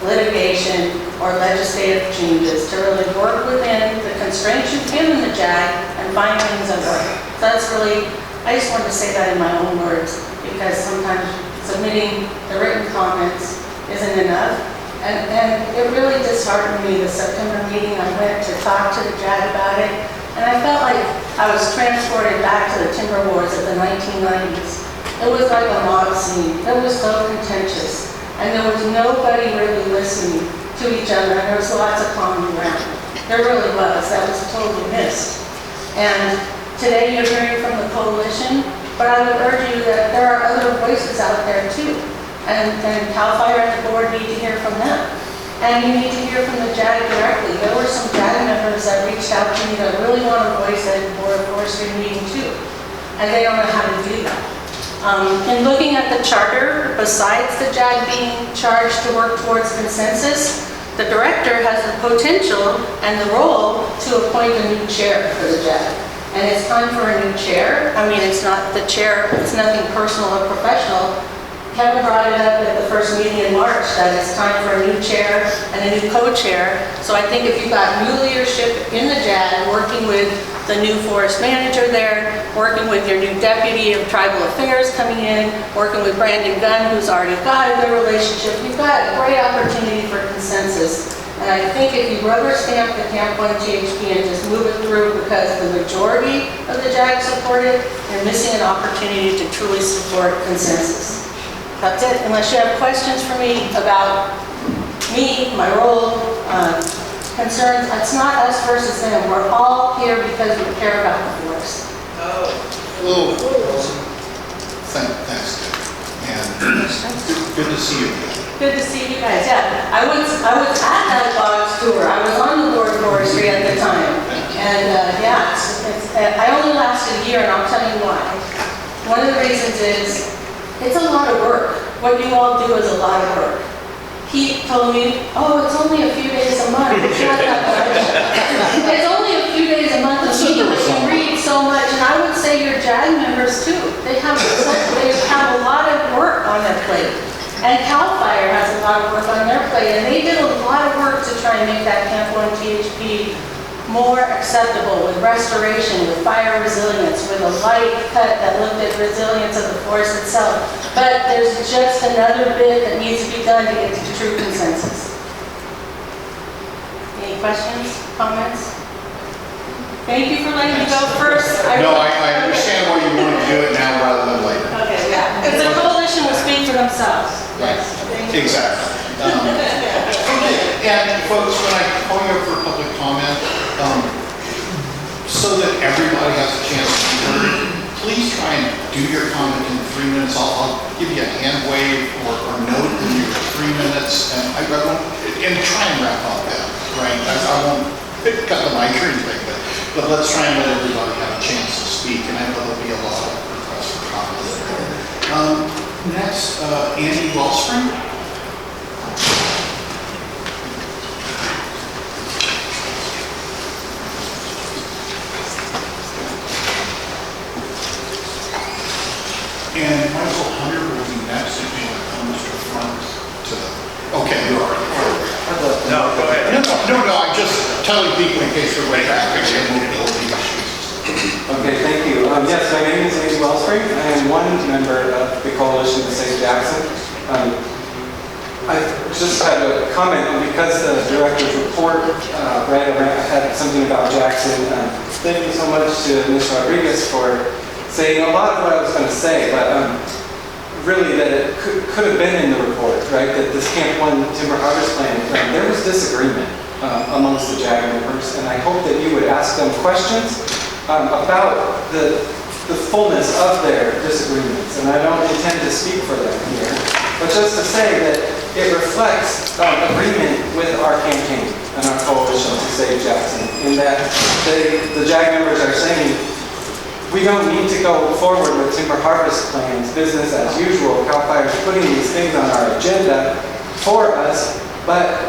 I: litigation, or legislative changes to really work within the constraints you've given the JAG and find things that work. So that's really, I just wanted to say that in my own words, because sometimes submitting the written comments isn't enough. And it really disheartened me, the September meeting. I went to talk to the JAG about it, and I felt like I was transported back to the timber wars of the 1990s. It was like a mob scene. It was so contentious, and there was nobody really listening to each other, and there was lots of common ground. There really was. That was totally missed. And today you're hearing from the coalition, but I would urge you that there are other voices out there too. And CalFire and the board need to hear from them. And you need to hear from the JAG directly. There were some JAG members that reached out to me that really want a voice at the Board of Forestry meeting too. And they don't know how to do that. In looking at the charter, besides the JAG being charged to work towards consensus, the director has the potential and the role to appoint a new chair for the JAG. And it's time for a new chair. I mean, it's not the chair, it's nothing personal or professional. Kevin brought it up at the first meeting in March that it's time for a new chair and a new co-chair. So I think if you've got new leadership in the JAG, working with the new forest manager there, working with your new deputy of tribal affairs coming in, working with Brandon Gunn, who's already got a good relationship, you've got a great opportunity for consensus. And I think if you rubber stamp the Camp 1 THP and just move it through because the majority of the JAG support it, you're missing an opportunity to truly support consensus. That's it, unless you have questions for me about me, my role, concerns, it's not us versus them. We're all here because we care about the forest.
B: Hello. Thanks, and good to see you.
I: Good to see you guys, yeah. I was at that logs tour. I was on the Board of Forestry at the time. And yeah, I only lasted a year, and I'll tell you why. One of the reasons is, it's a lot of work. What you all do is a lot of work. He told me, oh, it's only a few days a month. It's not that much. It's only a few days a month of meeting, but you read so much. And I would say your JAG members too. They have a lot of work on their plate. And CalFire has a lot of work on their plate. And they did a lot of work to try and make that Camp 1 THP more acceptable, with restoration, with fire resilience, with a light cut that looked at resilience of the forest itself. But there's just another bit that needs to be done to get to true consensus. Any questions, comments? Thank you for letting me go first.
B: No, I understand why you want to do it now rather than later.
I: Okay, yeah. Because the coalition will speak for themselves.
B: Right. Exactly. And folks, when I call you up for public comment, so that everybody has a chance to be heard, please try and do your comment in 3 minutes. I'll give you a hand wave or note in your 3 minutes, and I won't, and try and wrap up that, right? I won't cut the mic or anything, but let's try and let everybody have a chance to speak, and I know there'll be a lot of requests for comments. Next, Andy Wellspring. And Michael Hunter will be next if you want to come to the front to the, okay, you already.
G: No, go ahead.
B: No, I'm just telling people in case they're way back and mobility issues.
J: Okay, thank you. Yes, my name is Andy Wellspring. I am one member of the Coalition to Save Jackson. I just had a comment because the director's report read around, had something about Jackson. Thank you so much to Ms. Rodriguez for saying a lot of what I was going to say, but really that it could have been in the report, right? That this Camp 1 Timber Harvest Plan, there was disagreement amongst the JAG members, and I hope that you would ask them questions about the fullness of their disagreements. And I don't intend to speak for them here, but just to say that it reflects agreement with our campaign and our coalition to save Jackson, in that the JAG members are saying, we don't need to go forward with timber harvest plans, business as usual. CalFire is putting these things on our agenda for us, but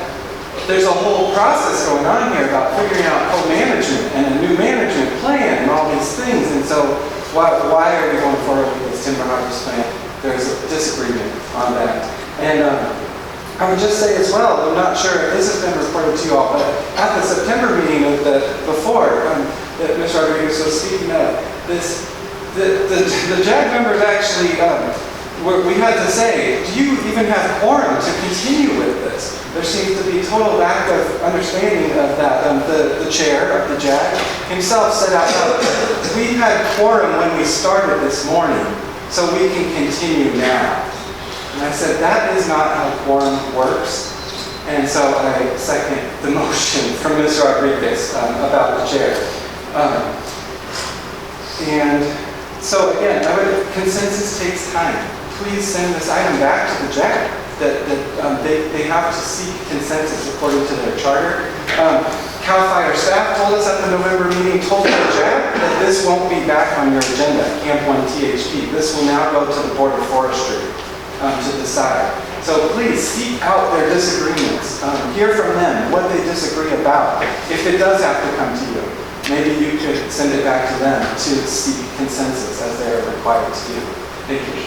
J: there's a whole process going on here about figuring out co-management and a new management plan and all these things. And so why are we going forward with this timber harvest plan? There's a disagreement on that. And I would just say as well, I'm not sure if this has been reported to you all, but at the September meeting before that Ms. Rodriguez was speaking of, the JAG members actually, we had to say, do you even have quorum to continue with this? There seems to be total lack of understanding of that. The chair of the JAG himself said out loud, we had quorum when we started this morning, so we can continue now. And I said, that is not how quorum works. And so I second the motion from Ms. Rodriguez about the chair. And so again, consensus takes time. Please send this item back to the JAG. They have to seek consensus according to their charter. CalFire staff told us at the November meeting, told the JAG that this won't be back on your agenda, Camp 1 THP. This will now go to the Board of Forestry to decide. So please seek out their disagreements. Hear from them what they disagree about. If it does have to come to you, maybe you could send it back to them to seek consensus as they are required to do. Thank you.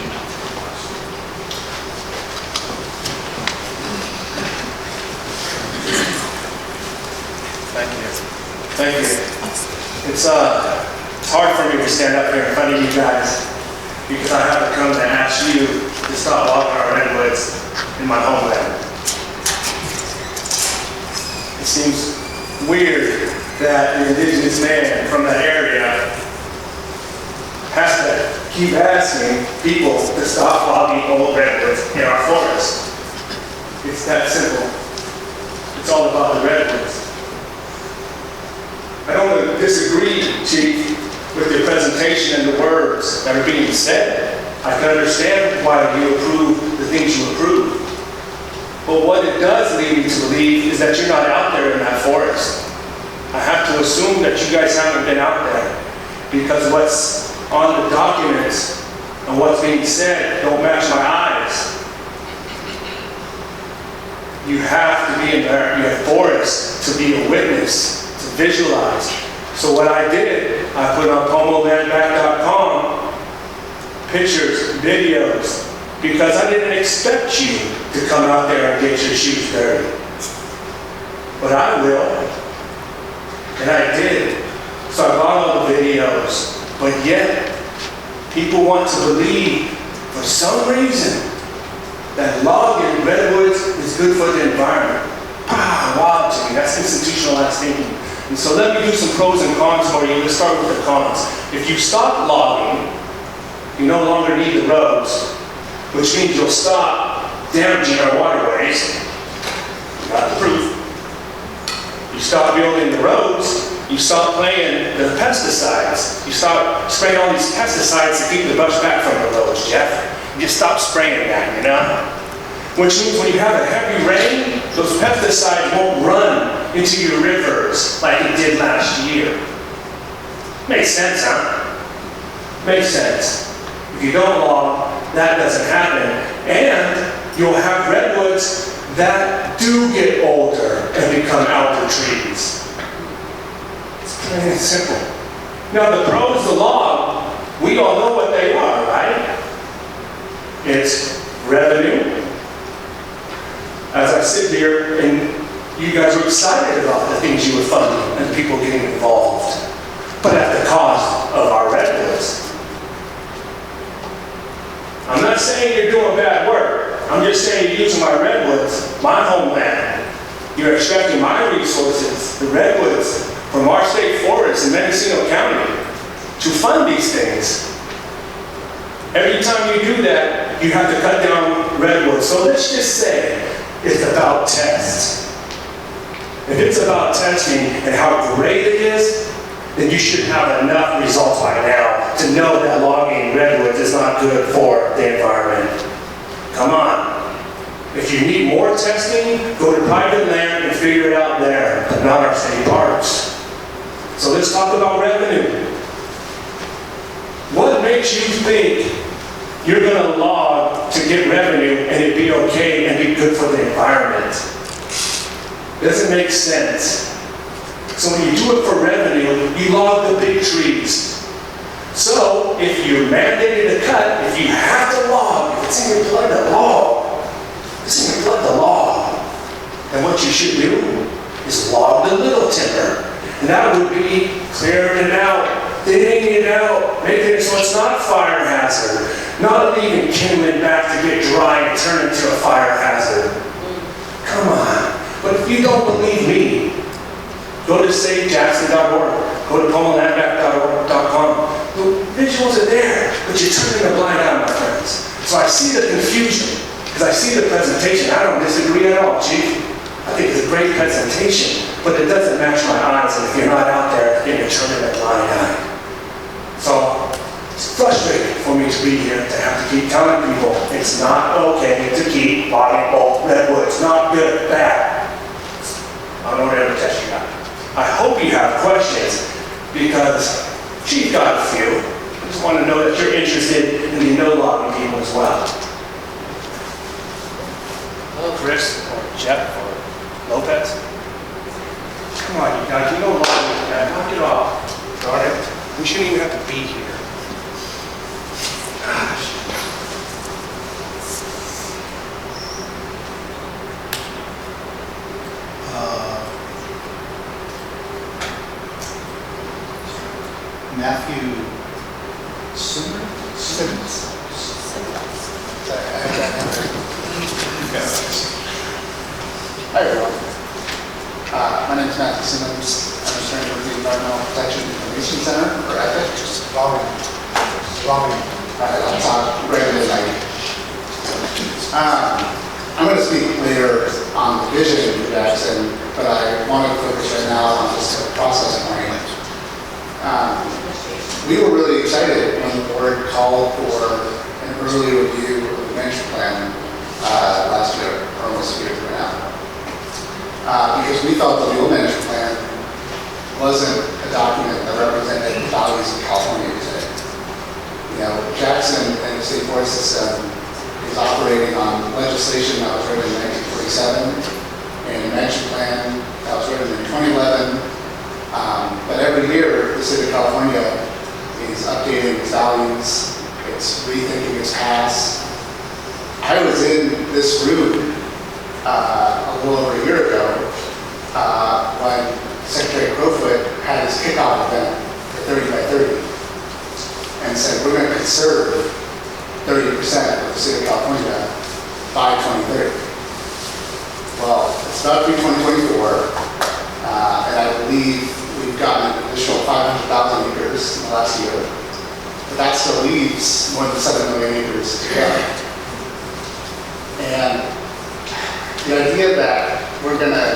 K: Thank you. It's hard for me to stand up here in front of you guys because I have to come and ask you to stop logging our redwoods in my homeland. It seems weird that the indigenous man from that area has to keep asking people to stop logging old redwoods in our forest. It's that simple. It's all about the redwoods. I don't disagree, Chief, with your presentation and the words that are being said. I can understand why you approve the things you approve. But what it does lead me to believe is that you're not out there in that forest. I have to assume that you guys haven't been out there because what's on the documents and what's being said don't match my eyes. You have to be in your forest to be a witness, to visualize. So what I did, I put on pomolandback.com pictures, videos, because I didn't expect you to come out there and get your shoes dirty. But I will. And I did. So I bought all the videos. But yet, people want to believe, for some reason, that logging redwoods is good for the environment. Wow, Jimmy, that's institutionalized thinking. And so let me do some pros and cons for you. Let's start with the cons. If you stop logging, you no longer need the roads, which means you'll stop damaging our waterways. You got the proof. You stop building the roads, you stop playing the pesticides. You stop spraying all these pesticides to keep the bugs back from the roads, Jeff. You just stop spraying that, you know? Which means when you have a heavy rain, those pesticides won't run into your rivers like it did last year. Makes sense, huh? Makes sense. If you don't log, that doesn't happen. And you'll have redwoods that do get older and become alder trees. It's plain and simple. Now the pros, the log, we all know what they are, right? It's revenue. As I sit here and you guys are excited about the things you were funding and people getting involved, but at the cost of our redwoods. I'm not saying you're doing bad work. I'm just saying you're using my redwoods, my homeland. You're extracting my resources, the redwoods, from our state forests in Mendocino County to fund these things. Every time you do that, you have to cut down redwoods. So let's just say it's about tests. If it's about testing and how great it is, then you should have enough results by now to know that logging redwoods is not good for the environment. Come on. If you need more testing, go to private land and figure it out there, but not our state parks. So let's talk about revenue. What makes you think you're going to log to get revenue and it'd be okay and be good for the environment? Doesn't make sense. So when you do it for revenue, you log the big trees. So if you're mandated to cut, if you have to log, if it's in your blood to log, it's in your blood to log. And what you should do is log the little timber. And that would be clearing it out, thinning it out, making it so it's not a fire hazard, not leaving kindling back to get dry and turn into a fire hazard. Come on. But if you don't believe me, go to savejackson.org, go to pomolandback.com. The visuals are there, but you're turning a blind eye, my friends. So I see the confusion, because I see the presentation. I don't disagree at all, Chief. I think it's a great presentation, but it doesn't match my eyes, and if you're not out there, then you're turning a blind eye. So it's frustrating for me to be here, to have to keep telling people it's not okay to keep logging old redwoods. Not good, bad. I don't know what to test you got. I hope you have questions, because Chief got a few. I just want to know that you're interested in the no-logging people as well. Hello, Chris, or Jeff, or Lopez. Come on, you guys, you know logging, man. Knock it off. Darn it. We shouldn't even have to be here. Gosh.
B: Matthew Simmons?
L: Hi everyone. My name is Matthew Simmons. I'm a attorney with the Environmental Protection Information Center, or EPIC, just logging right outside, regularly like. I'm going to speak later on the vision for Jackson, but I wanted to focus right now on just a process point. We were really excited when the board called for an early review of the management plan last year, or almost a year ago now. Because we thought the dual management plan wasn't a document that represented the values of California today. You know, Jackson and the state forest system is operating on legislation that was written in 1947 and a management plan that was written in 2011. But every year, the state of California is updating its values, it's rethinking its past. I was in this room a little over a year ago when Secretary Crowfoot had his kickoff event for 30 by 30 and said, we're going to conserve 30% of the state of California by 2030. Well, it's about to be 2024, and I believe we've gotten an additional 500,000 acres in the last year, but that still leaves more than 7 million acres to go. And the idea that we're going to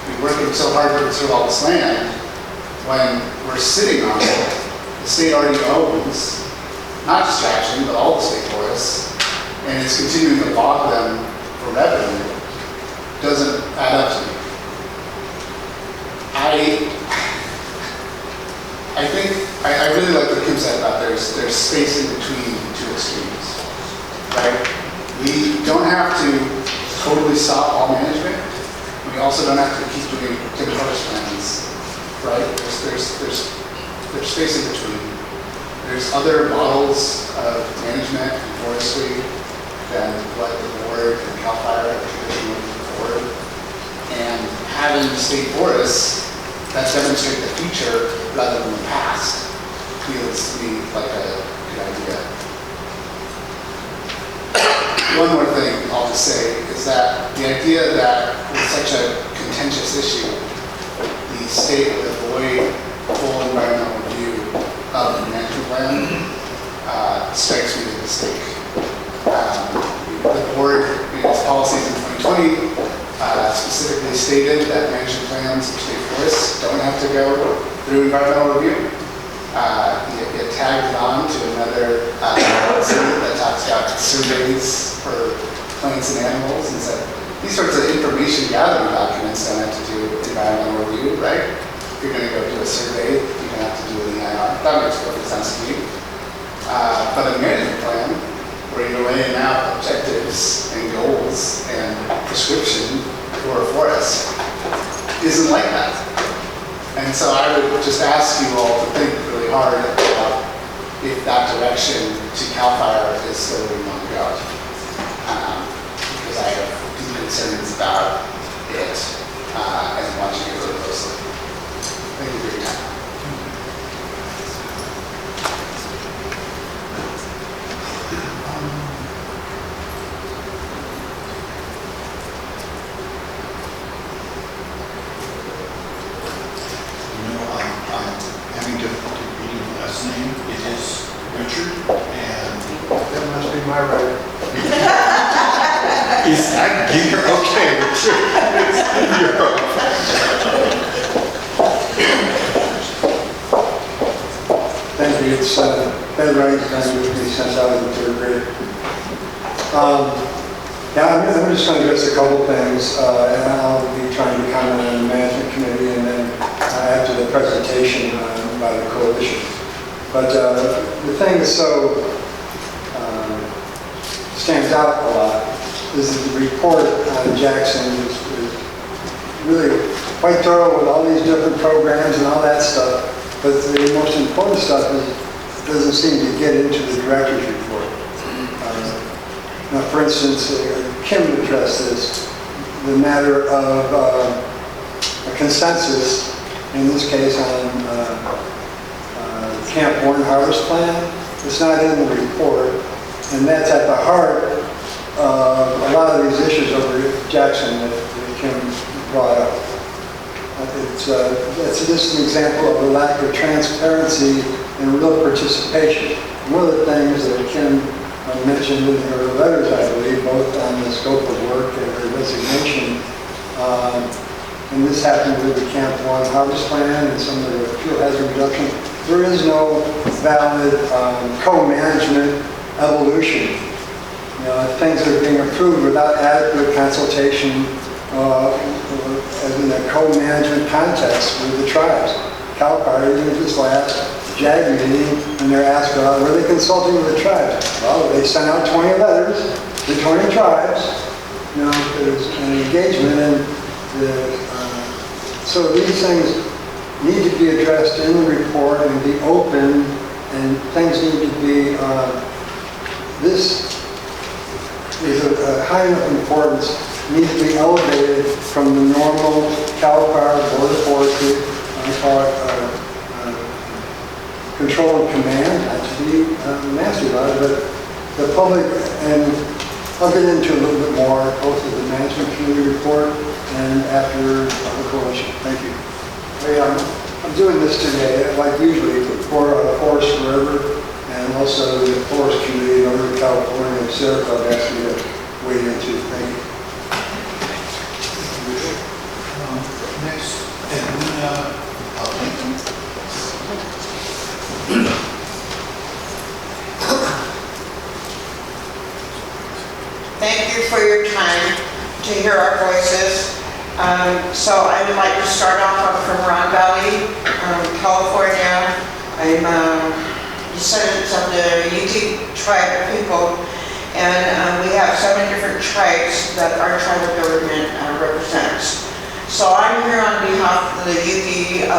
L: be working so hard to conserve all this land when we're sitting on it, the state already owns not just Jackson, but all the state forests, and it's continuing to log them for revenue, doesn't add up to me. I really like what Kim said about there's space in between two extremes, right? We don't have to totally stop all management. We also don't have to keep doing timber harvest plans, right? There's space in between. There's other models of management and forestry than what the board and CalFire have traditionally moved forward. And having state forests that demonstrate the future rather than the past feels to me like a good idea. One more thing I'll just say is that the idea that with such a contentious issue, the state would avoid full environmental review of the management plan strikes me as a mistake. The board, in its policies in 2020, specifically stated that management plans for state forests don't have to go through environmental review. It tagged on to another policy that talks about surveys for plants and animals and said these sorts of information gathering documents don't have to do environmental review, right? If you're going to go do a survey, you're going to have to do an EIR. That makes perfect sense to me. But a management plan, where you're laying out objectives and goals and prescription for a forest, isn't like that. And so I would just ask you all to think really hard about if that direction to CalFire is still where we want to go. Because I have deep concerns about it and watching it really closely. Thank you for your time.
B: Having difficulty reading the last name. It is Richard, and that must be my right. You're okay, Richard. You're
M: Thank you. It's been right time with me since I was in third grade. Yeah, I'm just going to address a couple things, and I'll be trying to comment on the management committee and then after the presentation by the coalition. But the thing that stands out a lot is that the report on Jackson is really quite thorough with all these different programs and all that stuff. But the most important stuff is it doesn't seem to get into the director's report. Now, for instance, Kim addressed this, the matter of a consensus, in this case on Camp Warren Harvest Plan. It's not in the report, and that's at the heart of a lot of these issues over at Jackson that Kim brought up. It's just an example of a lack of transparency and real participation. One of the things that Kim mentioned in her letters, I believe, both on the scope of work and her resignation, And this happened with the Camp 1 harvest plan and some of the fuel hazard reduction. There is no valid co-management evolution. You know, things are being approved without adequate consultation as in a co-management context with the tribes. CalFire, even at this last JAG meeting, and they're asked, were they consulting with the tribes? Well, they sent out 20 letters to 20 tribes. You know, there's an engagement, and so these things need to be addressed in the report and be open, and things need to be, this is a high enough importance, needs to be elevated from the normal CalFire Board of Forestry, I call it control and command, not to be nasty about it, but the public, and I'll get into a little bit more, both of the management committee report and after the coalition. Thank you. I'm doing this today, like usually, for Forest Forever, and also the Forest Committee in Northern California and Sierra Club asked me to weigh in too. Thank you.
B: Next, Edwina.
N: Thank you for your time to hear our voices. So I would like to start off. I'm from Round Valley, California. I'm descendants of the Yuki tribe of people, and we have 7 different tribes that our tribal government represents. So I'm here on behalf of the Yuki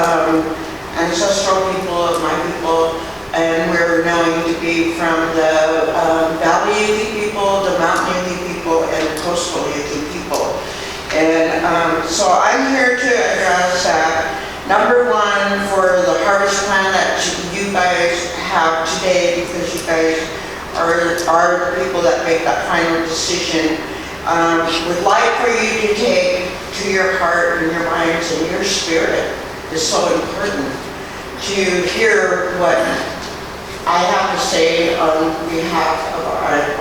N: ancestral people of my people, and we're known to be from the Valley Yuki people, the Mountain Yuki people, and the Coastal Yuki people. And so I'm here to address number 1 for the harvest plan that you guys have today, because you guys are the people that make that final decision. Would like for you to take to your heart and your minds and your spirit. Is so important to hear what I have to say on behalf of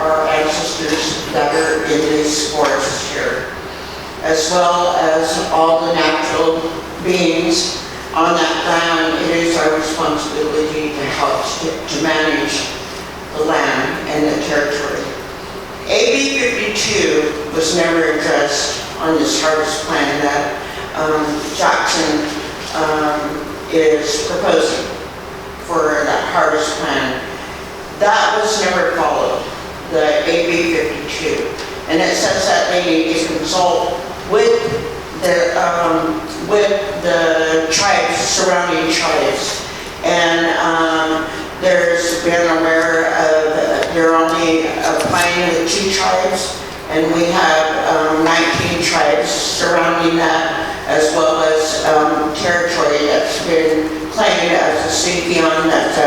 N: our ancestors that are in these forests here, as well as all the natural beings on that land. It is our responsibility to help to manage the land and the territory. AB 52 was never addressed on this harvest plan that Jackson is proposing for that harvest plan. That was never followed, the AB 52. And it says that they need to consult with the tribes, surrounding tribes. And there's been aware of, they're only applying with 2 tribes, and we have 19 tribes surrounding that, as well as territory that's been claimed as a CEQA, that's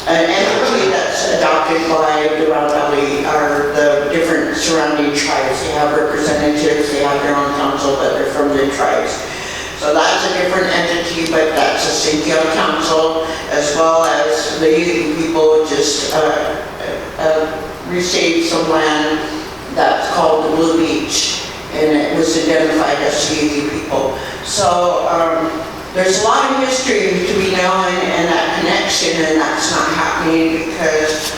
N: an entity that's adopted by the Round Valley, or the different surrounding tribes. They have representatives, they have their own council, but they're from the tribes. So that's a different entity, but that's a CEQA council, as well as the Yuki people just received some land that's called the Blue Beach, and it was identified as the Yuki people. So there's a lot of history to be known and that connection, and that's not happening because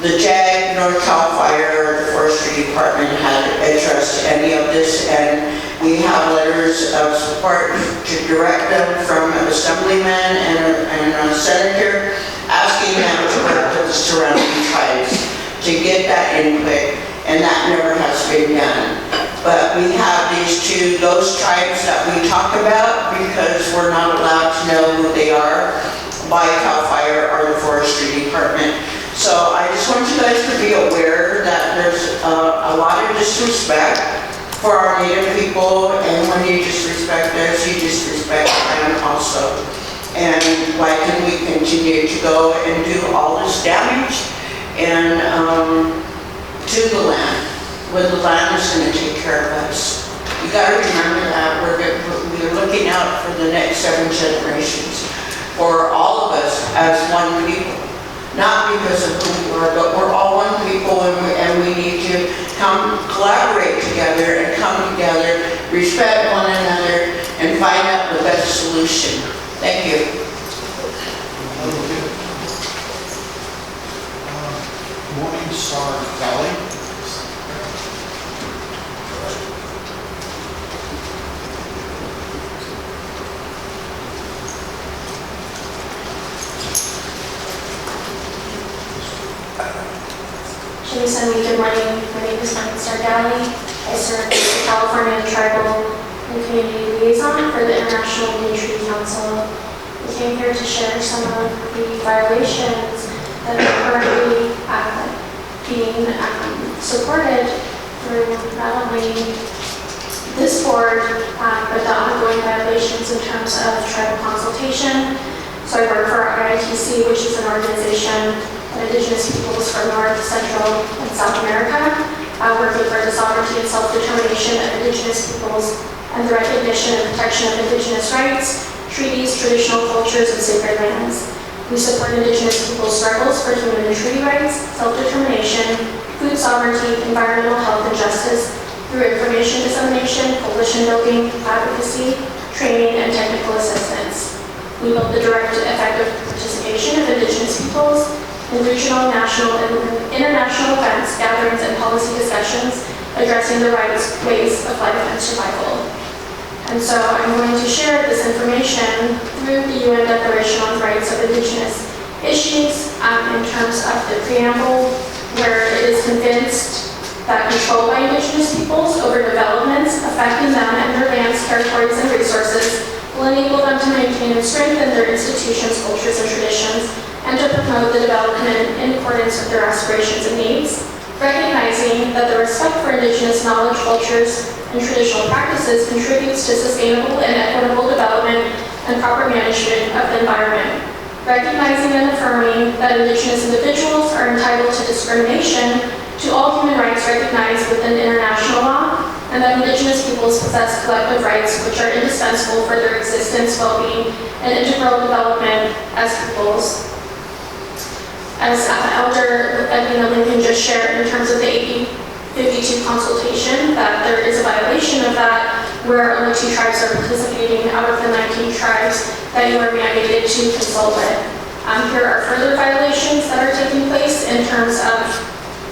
N: the JAG, North CalFire, or the Forestry Department had addressed any of this, and we have letters of support to direct them from an assemblyman and a senator asking them to work with the surrounding tribes to get that input, and that never has been done. But we have those tribes that we talk about because we're not allowed to know who they are by CalFire or the Forestry Department. So I just want you guys to be aware that there's a lot of disrespect for our Native people, and when you disrespect us, you disrespect them also. And why can we continue to go and do all this damage and to the land, when the land is going to take care of us? You got to remember that we're looking out for the next 7 generations, for all of us as one people. Not because of who we are, but we're all one people, and we need to come collaborate together and come together, respect respect one another, and find out the best solution. Thank you.
B: Morningstar Valley.
O: Good morning. My name is Morningstar Valley. I serve as the California Tribal and Community Liaison for the International Green Treaty Council. We came here to share some of the violations that are currently being supported through not only this board, but the ongoing violations in terms of tribal consultation. So I work for IITC, which is an organization of Indigenous peoples from North, Central, and South America, working for the sovereignty and self-determination of Indigenous peoples and the recognition and protection of Indigenous rights, treaties, traditional cultures, and sacred lands. We support Indigenous peoples' struggles for human and treaty rights, self-determination, food sovereignty, environmental health and justice through information dissemination, coalition building, advocacy, training, and technical assistance. We build the direct effective participation of Indigenous peoples in regional, national, and international events, gatherings, and policy discussions addressing the rights, ways of life and survival. And so I'm going to share this information through the UN Declaration on the Rights of Indigenous Issues in terms of the preamble, where it is convinced that control by Indigenous peoples over developments affecting them and their lands, territories, and resources will enable them to maintain and strengthen their institutions, cultures, and traditions, and to promote the development in accordance with their aspirations and needs, recognizing that the respect for Indigenous knowledge, cultures, and traditional practices contributes to sustainable and equitable development and proper management of the environment, recognizing and affirming that Indigenous individuals are entitled to discrimination to all human rights recognized within international law, and that Indigenous peoples possess collective rights which are indispensable for their existence, well-being, and integral development as peoples. As Elder Edwina Lincoln just shared in terms of the AB 52 consultation, that there is a violation of that, where only 2 tribes are participating out of the 19 tribes that you are mandated to consult with. Here are further violations that are taking place in terms of,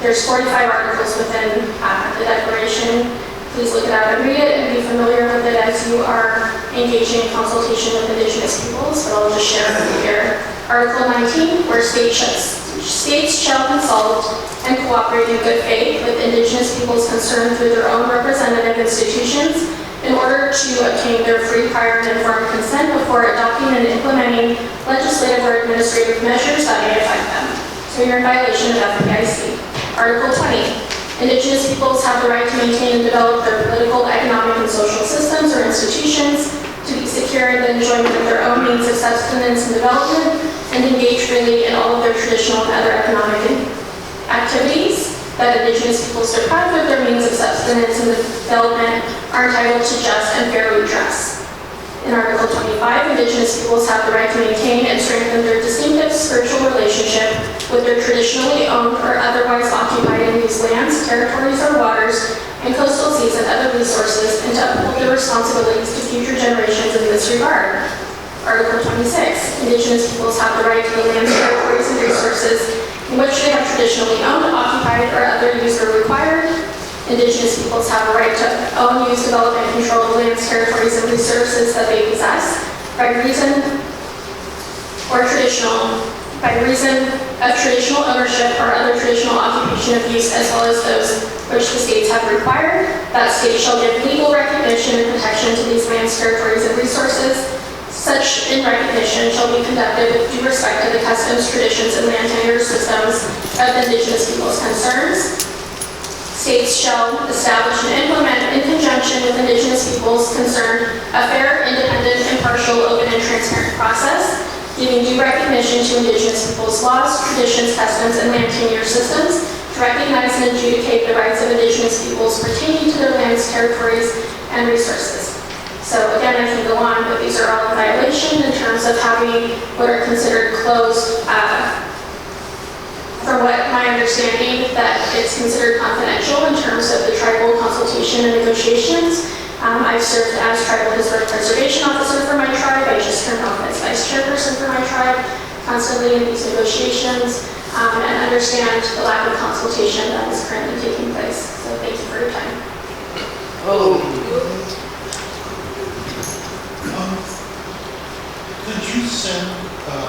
O: there's 45 articles within the declaration. Please look it out and read it and be familiar with it as you are engaging in consultation with Indigenous peoples, but I'll just share it here. Article 19, where states shall consult and cooperate in good faith with Indigenous peoples concerned through their own representative institutions in order to obtain their free, prior, and informed consent before adopting and implementing legislative or administrative measures that may affect them. So you're in violation of FPIC. Article 20. Indigenous peoples have the right to maintain and develop their political, economic, and social systems or institutions, to be secure in the enjoyment of their own means of subsistence and development, and engage freely in all of their traditional and other economic activities. That Indigenous peoples deprived of their means of subsistence and development are entitled to just and fair redress. In Article 25, Indigenous peoples have the right to maintain and strengthen their distinctive spiritual relationship with their traditionally owned or otherwise occupied and used lands, territories, or waters, and coastal seas and other resources, and to uphold their responsibilities to future generations in this regard. Article 26, Indigenous peoples have the right to the lands, territories, and resources in which they have traditionally owned, occupied, or other used or required. Indigenous peoples have a right to own, use, develop, and control the lands, territories, and resources that they possess by reason of traditional ownership or other traditional occupation of use, as well as those which the states have required. That states shall give legal recognition and protection to these lands, territories, and resources. Such in recognition shall be conducted with due respect to the customs, traditions, and land tenure systems of the Indigenous peoples' concerns. States shall establish and implement, in conjunction with Indigenous peoples concerned, a fair, independent, impartial, open, and transparent process, giving due recognition to Indigenous peoples' laws, traditions, customs, and land tenure systems, to recognize and adjudicate the rights of Indigenous peoples pertaining to their lands, territories, and resources. So again, I can go on, but these are all in violation in terms of having what are considered closed, from what my understanding, that it's considered confidential in terms of the tribal consultation and negotiations. I've served as Tribal Historic Preservation Officer for my tribe. I just turned off as Vice Chairperson for my tribe, constantly in these negotiations, and understand the lack of consultation that is currently taking place. So thank you for your time.
B: Could you send a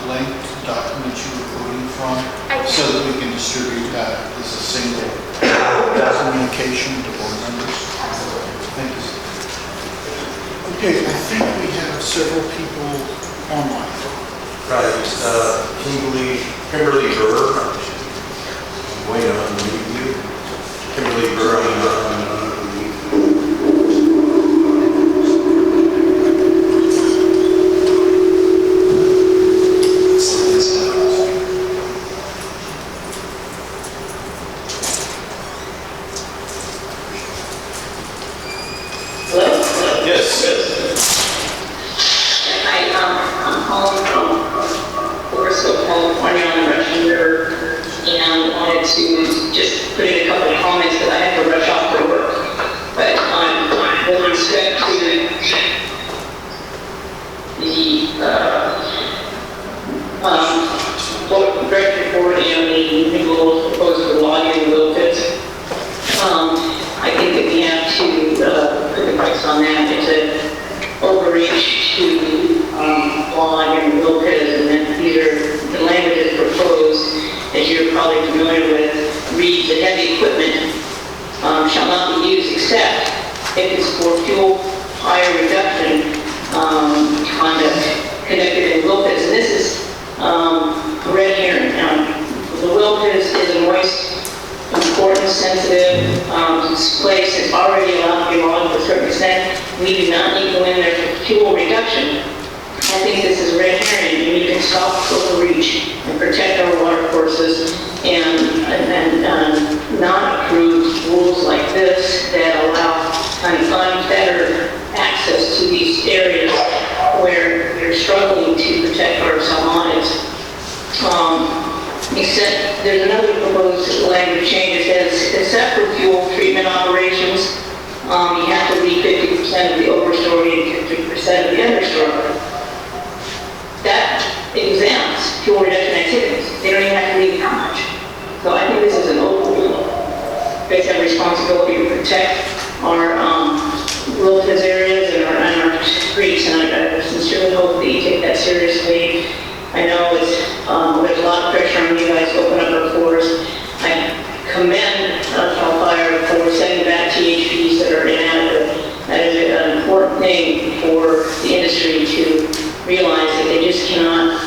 B: link to the document you were quoting from?
O: I can.
B: So that we can distribute that as a single communication to board members? Thank you. Okay, I think we have several people online.
P: Right, Kimberly Burr. Wait on you. Kimberly Burr.
Q: I'm calling from Forestville, California on the Russian River, and wanted to just put in a couple of comments because I have to rush off for work. But with respect to the direct report and the new rules proposed for logging will pits, I think that we have to put the brakes on that. It's an overreach to log and will pits, and then the language is proposed, as you're probably familiar with, reads that heavy equipment shall not be used except if it's for fuel fire reduction conduct connected in will pits. And this is red herring. The will pit is a moist, important, sensitive place. It's already allowed to be logged to a certain extent. We do not need to go in there for fuel reduction. I think this is red herring. We need to stop overreach and protect our water courses and not approve rules like this that allow kind of unfettered access to these areas where we're struggling to protect our salmonids. Except there's another proposed language change that says, except for fuel treatment operations, you have to leave 50% of the overstory and 50% of the understory. That exempts fuel reduction activities. They don't even have to leave how much. So I think this is an overall basic responsibility to protect our wilderness areas and our creeks, and I sincerely hope that you take that seriously. I know there's a lot of pressure on you guys to open up our forest. I commend CalFire for sending back THPs that are inadequate. That is an important thing for the industry to realize that they just cannot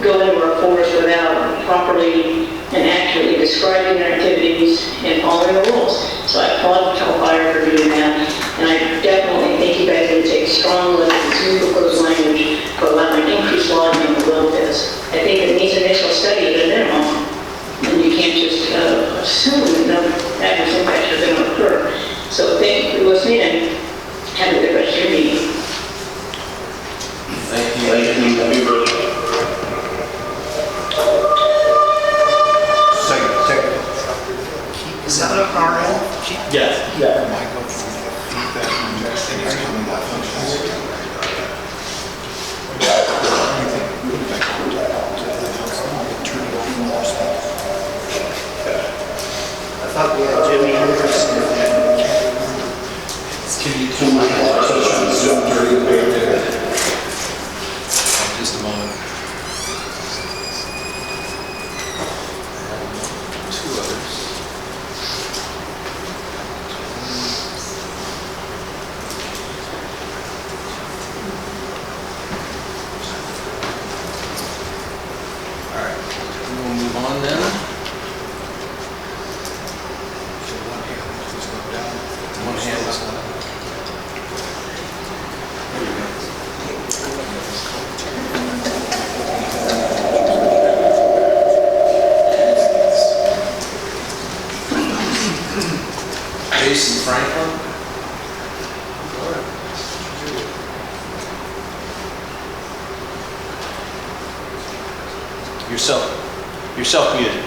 Q: go into our forest without properly and accurately describing their activities and following the rules. So I applaud CalFire for doing that, and I definitely think you guys need to take a strong look at this new proposed language for allowing increased logging in the well pits. I think it needs initial study at a minimum, and you can't just assume that no adverse impacts are going to occur. So thank you for listening, and have a good rest of your meeting.
P: Thank you.
B: Is that an RL?
F: Yes.
B: Yeah. Microphone feedback and it's coming out from
D: I thought we had Jimmy Henderson.
B: Can you turn my Zoom during the day? Just a moment. Two others. All right, we'll move on then. One hand is up. Jason Franklin. Yourself muted.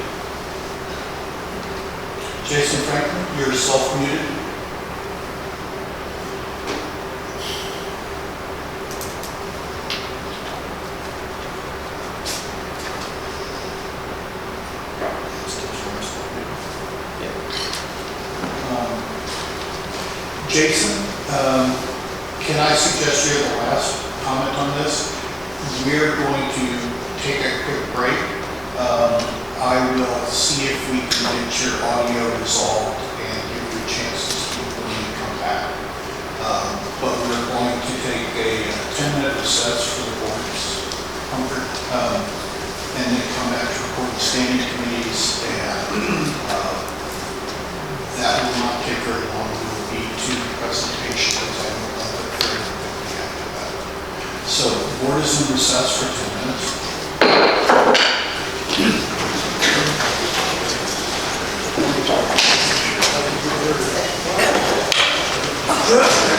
B: Jason Franklin, you're self-muted. Jason, can I suggest you're the last comment on this? We're going to take a quick break. I will see if we can get your audio resolved and give you a chance to speak when you come back. But we're going to take a 10-minute recess for the board's comfort, and then come back to report the standing committees, and that will not take very long. It will be 2 presentations. I will let it very quickly after that. So the board is in recess for 10 minutes.
H: Good.